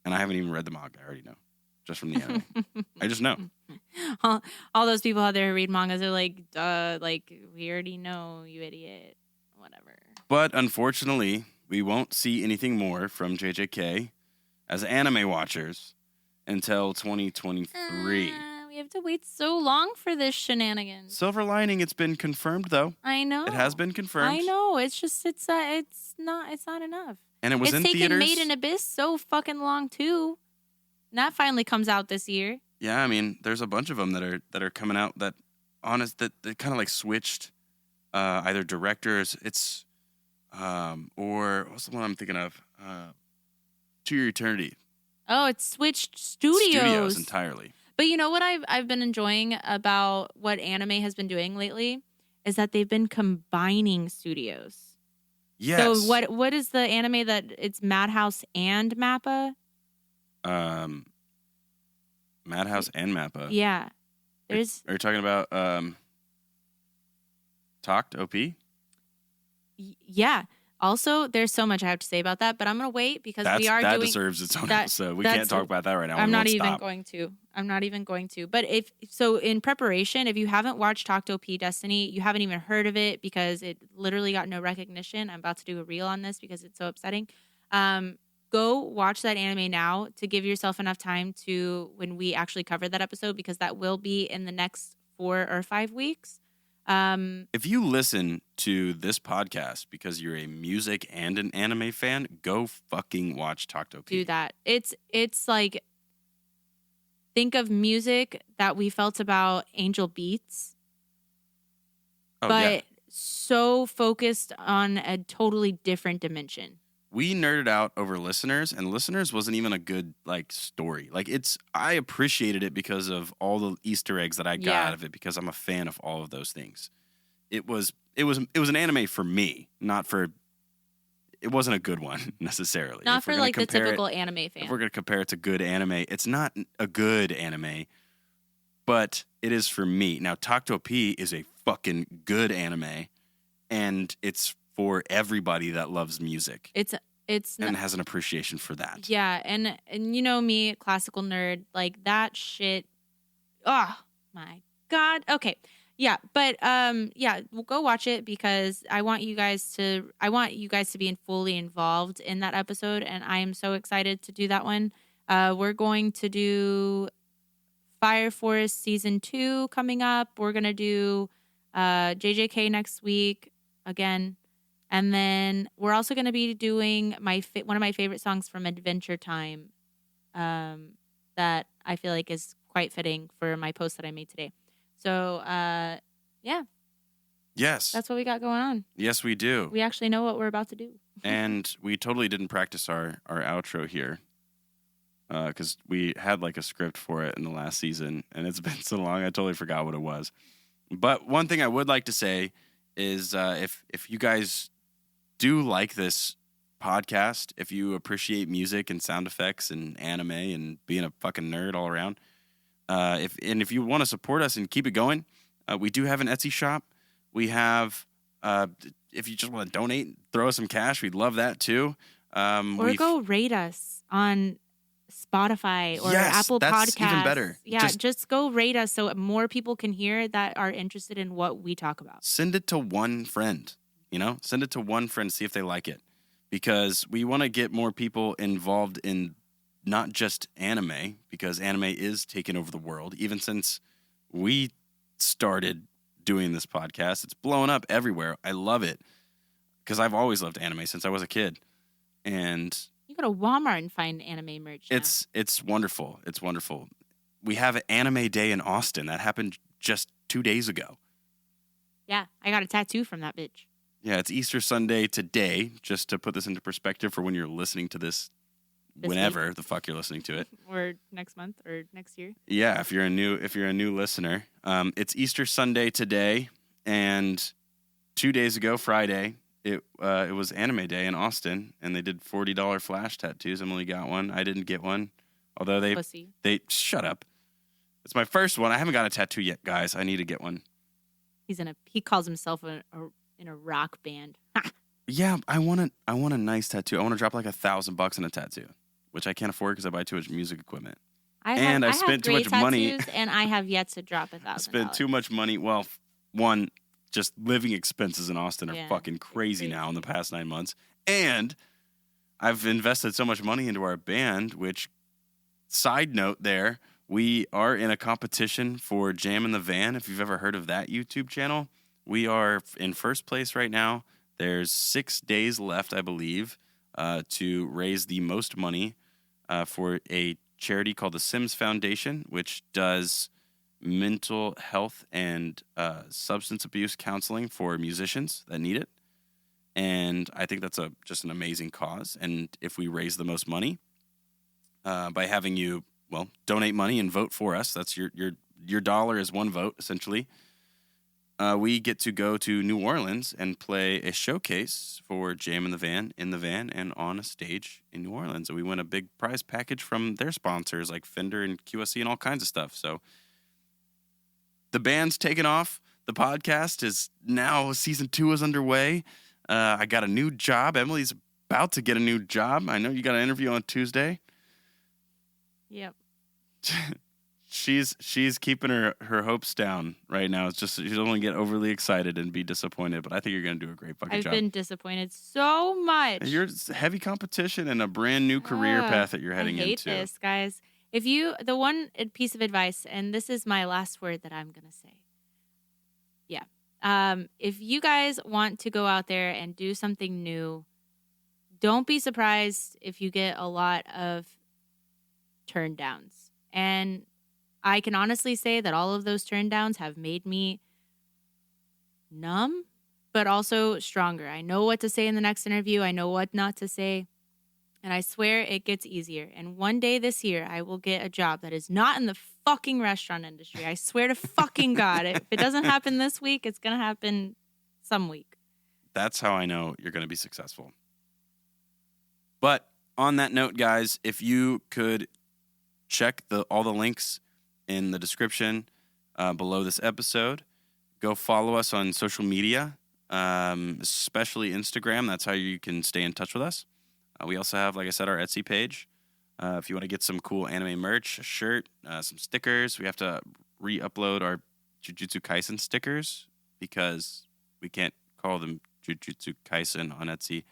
And I haven't even read the manga. I already know, just from the anime. I just know. All those people out there who read mangas are like, duh, like, we already know, you idiot. Whatever. But unfortunately, we won't see anything more from JJK as anime watchers until 2023. We have to wait so long for this shenanigans. Silver lining, it's been confirmed though. I know. It has been confirmed. I know. It's just it's not enough. And it was in theaters. It's taken Made in Abyss so fucking long too. And that finally comes out this year. Yeah, I mean, there's a bunch of them that are coming out that kind of like switched either directors. It's or what's the one I'm thinking of? To Your Eternity. Oh, it's switched studios entirely. But you know what I've been enjoying about what anime has been doing lately is that they've been combining studios. Yes. So what is the anime that it's Madhouse and Mappa? Madhouse and Mappa. Yeah. Are you talking about Talked OP? Yeah. Also, there's so much I have to say about that, but I'm going to wait because that deserves its own episode. We can't talk about that right now. I'm not even going to. But in preparation, if you haven't watched Talk to OP Destiny, you haven't even heard of it because it literally got no recognition. I'm about to do a reel on this because it's so upsetting. Go watch that anime now to give yourself enough time to when we actually cover that episode, because that will be in the next 4 or 5 weeks. If you listen to this podcast because you're a music and an anime fan, go fucking watch Talk to OP. Do that. It's like, think of music that we felt about Angel Beats, but so focused on a totally different dimension. We nerded out over Listeners, and Listeners wasn't even a good story. I appreciated it because of all the Easter eggs that I got out of it, because I'm a fan of all of those things. It was an anime for me, it wasn't a good one necessarily. Not for the typical anime fan. If we're going to compare it to good anime, it's not a good anime, but it is for me. Now, Talk to OP is a fucking good anime, and it's for everybody that loves music. And has an appreciation for that. Yeah, and you know me, classical nerd, like that shit. Oh my god. Okay. Yeah, but we'll go watch it because I want you guys to be fully involved in that episode, and I am so excited to do that one. We're going to do Fire Force season 2 coming up. We're gonna do JJK next week again. And then we're also going to be doing one of my favorite songs from Adventure Time that I feel like is quite fitting for my post that I made today. So, yeah. Yes. That's what we got going on. Yes, we do. We actually know what we're about to do. And we totally didn't practice our outro here because we had a script for it in the last season, and it's been so long I totally forgot what it was. But one thing I would like to say is if you guys do like this podcast, if you appreciate music and sound effects and anime and being a fucking nerd all around, if you want to support us and keep it going, we do have an Etsy shop. We have, if you just want to donate, throw us some cash, we'd love that too. Or go rate us on Spotify or Apple Podcasts. That's even better. Yeah, just go rate us so more people can hear that are interested in what we talk about. Send it to one friend. Send it to one friend, see if they like it. Because we want to get more people involved in not just anime, because anime is taking over the world. Even since we started doing this podcast, it's blowing up everywhere. I love it because I've always loved anime since I was a kid. And you go to Walmart and find anime merch now. It's wonderful. It's wonderful. We have an anime day in Austin. That happened just 2 days ago. Yeah, I got a tattoo from that bitch. Yeah, it's Easter Sunday today, just to put this into perspective for when you're listening to this whenever the fuck you're listening to it. Or next month or next year. Yeah, if you're a new listener. It's Easter Sunday today, and 2 days ago, Friday, it was Anime Day in Austin, and they did $40 flash tattoos. Emily got one. I didn't get one. Although they shut up. It's my first one. I haven't got a tattoo yet, guys. I need to get one. He calls himself in a rock band. Yeah, I want a nice tattoo. I want to drop like $1,000 on a tattoo, which I can't afford because I buy too much music equipment. I spent too much money, and I have yet to drop $1,000. I spent too much money. Well, one, just living expenses in Austin are fucking crazy now in the past 9 months, and I've invested so much money into our band. Which, side note, there we are in a competition for Jam in the Van. If you've ever heard of that YouTube channel, we are in first place right now. There's 6 days left, I believe, to raise the most money for a charity called the Sims Foundation, which does mental health and substance abuse counseling for musicians that need it. And I think that's just an amazing cause. And if we raise the most money by having you, donate money and vote for us, that's your dollar is one vote, essentially. We get to go to New Orleans and play a showcase for Jam in the Van, and on a stage in New Orleans. And we win a big prize package from their sponsors like Fender and QSC and all kinds of stuff. So the band's taken off. The podcast is now, season 2 is underway. I got a new job. Emily's about to get a new job. I know you got an interview on Tuesday. Yep. She's keeping her hopes down right now. It's just she don't want to get overly excited and be disappointed, but I think you're going to do a great fucking job. I've been disappointed so much. You're heavy competition and a brand new career path that you're heading into. I hate this, guys. The one piece of advice, and this is my last word that I'm going to say. Yeah. If you guys want to go out there and do something new, don't be surprised if you get a lot of turn downs. And I can honestly say that all of those turn downs have made me numb, but also stronger. I know what to say in the next interview. I know what not to say. And I swear it gets easier. And one day this year, I will get a job that is not in the fucking restaurant industry. I swear to fucking God. If it doesn't happen this week, it's going to happen some week. That's how I know you're going to be successful. But on that note, guys, if you could check all the links in the description below this episode. Go follow us on social media, especially Instagram. That's how you can stay in touch with us. We also have, like I said, our Etsy page. If you want to get some cool anime merch, a shirt, some stickers, we have to re-upload our Jujutsu Kaisen stickers because we can't call them Jujutsu Kaisen on Etsy.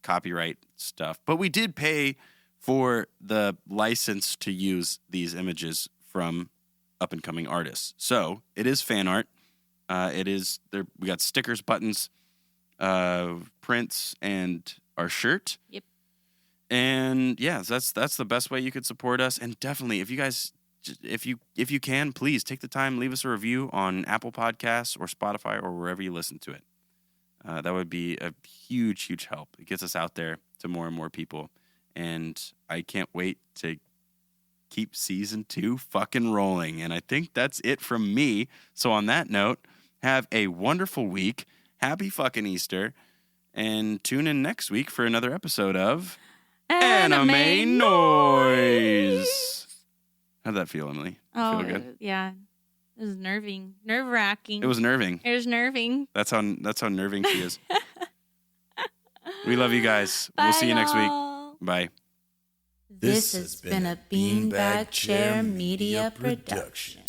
Copyright stuff. But we did pay for the license to use these images from up-and-coming artists. So it is fan art. It is there. We got stickers, buttons, prints, and our shirt. Yep. And yeah, that's the best way you could support us. And definitely, if you can, please take the time, leave us a review on Apple Podcasts or Spotify or wherever you listen to it. That would be a huge, huge help. It gets us out there to more and more people. And I can't wait to keep season 2 fucking rolling. And I think that's it from me. So on that note, have a wonderful week. Happy fucking Easter. And tune in next week for another episode of Anime Noise. How'd that feel, Emily? Feel good? Yeah. It was nerve-wracking. It was nerving. It was nerving. That's how nerving she is. We love you guys. Bye, we'll see you next week. y'all. Bye. This has been a Beanbag Chair Media production.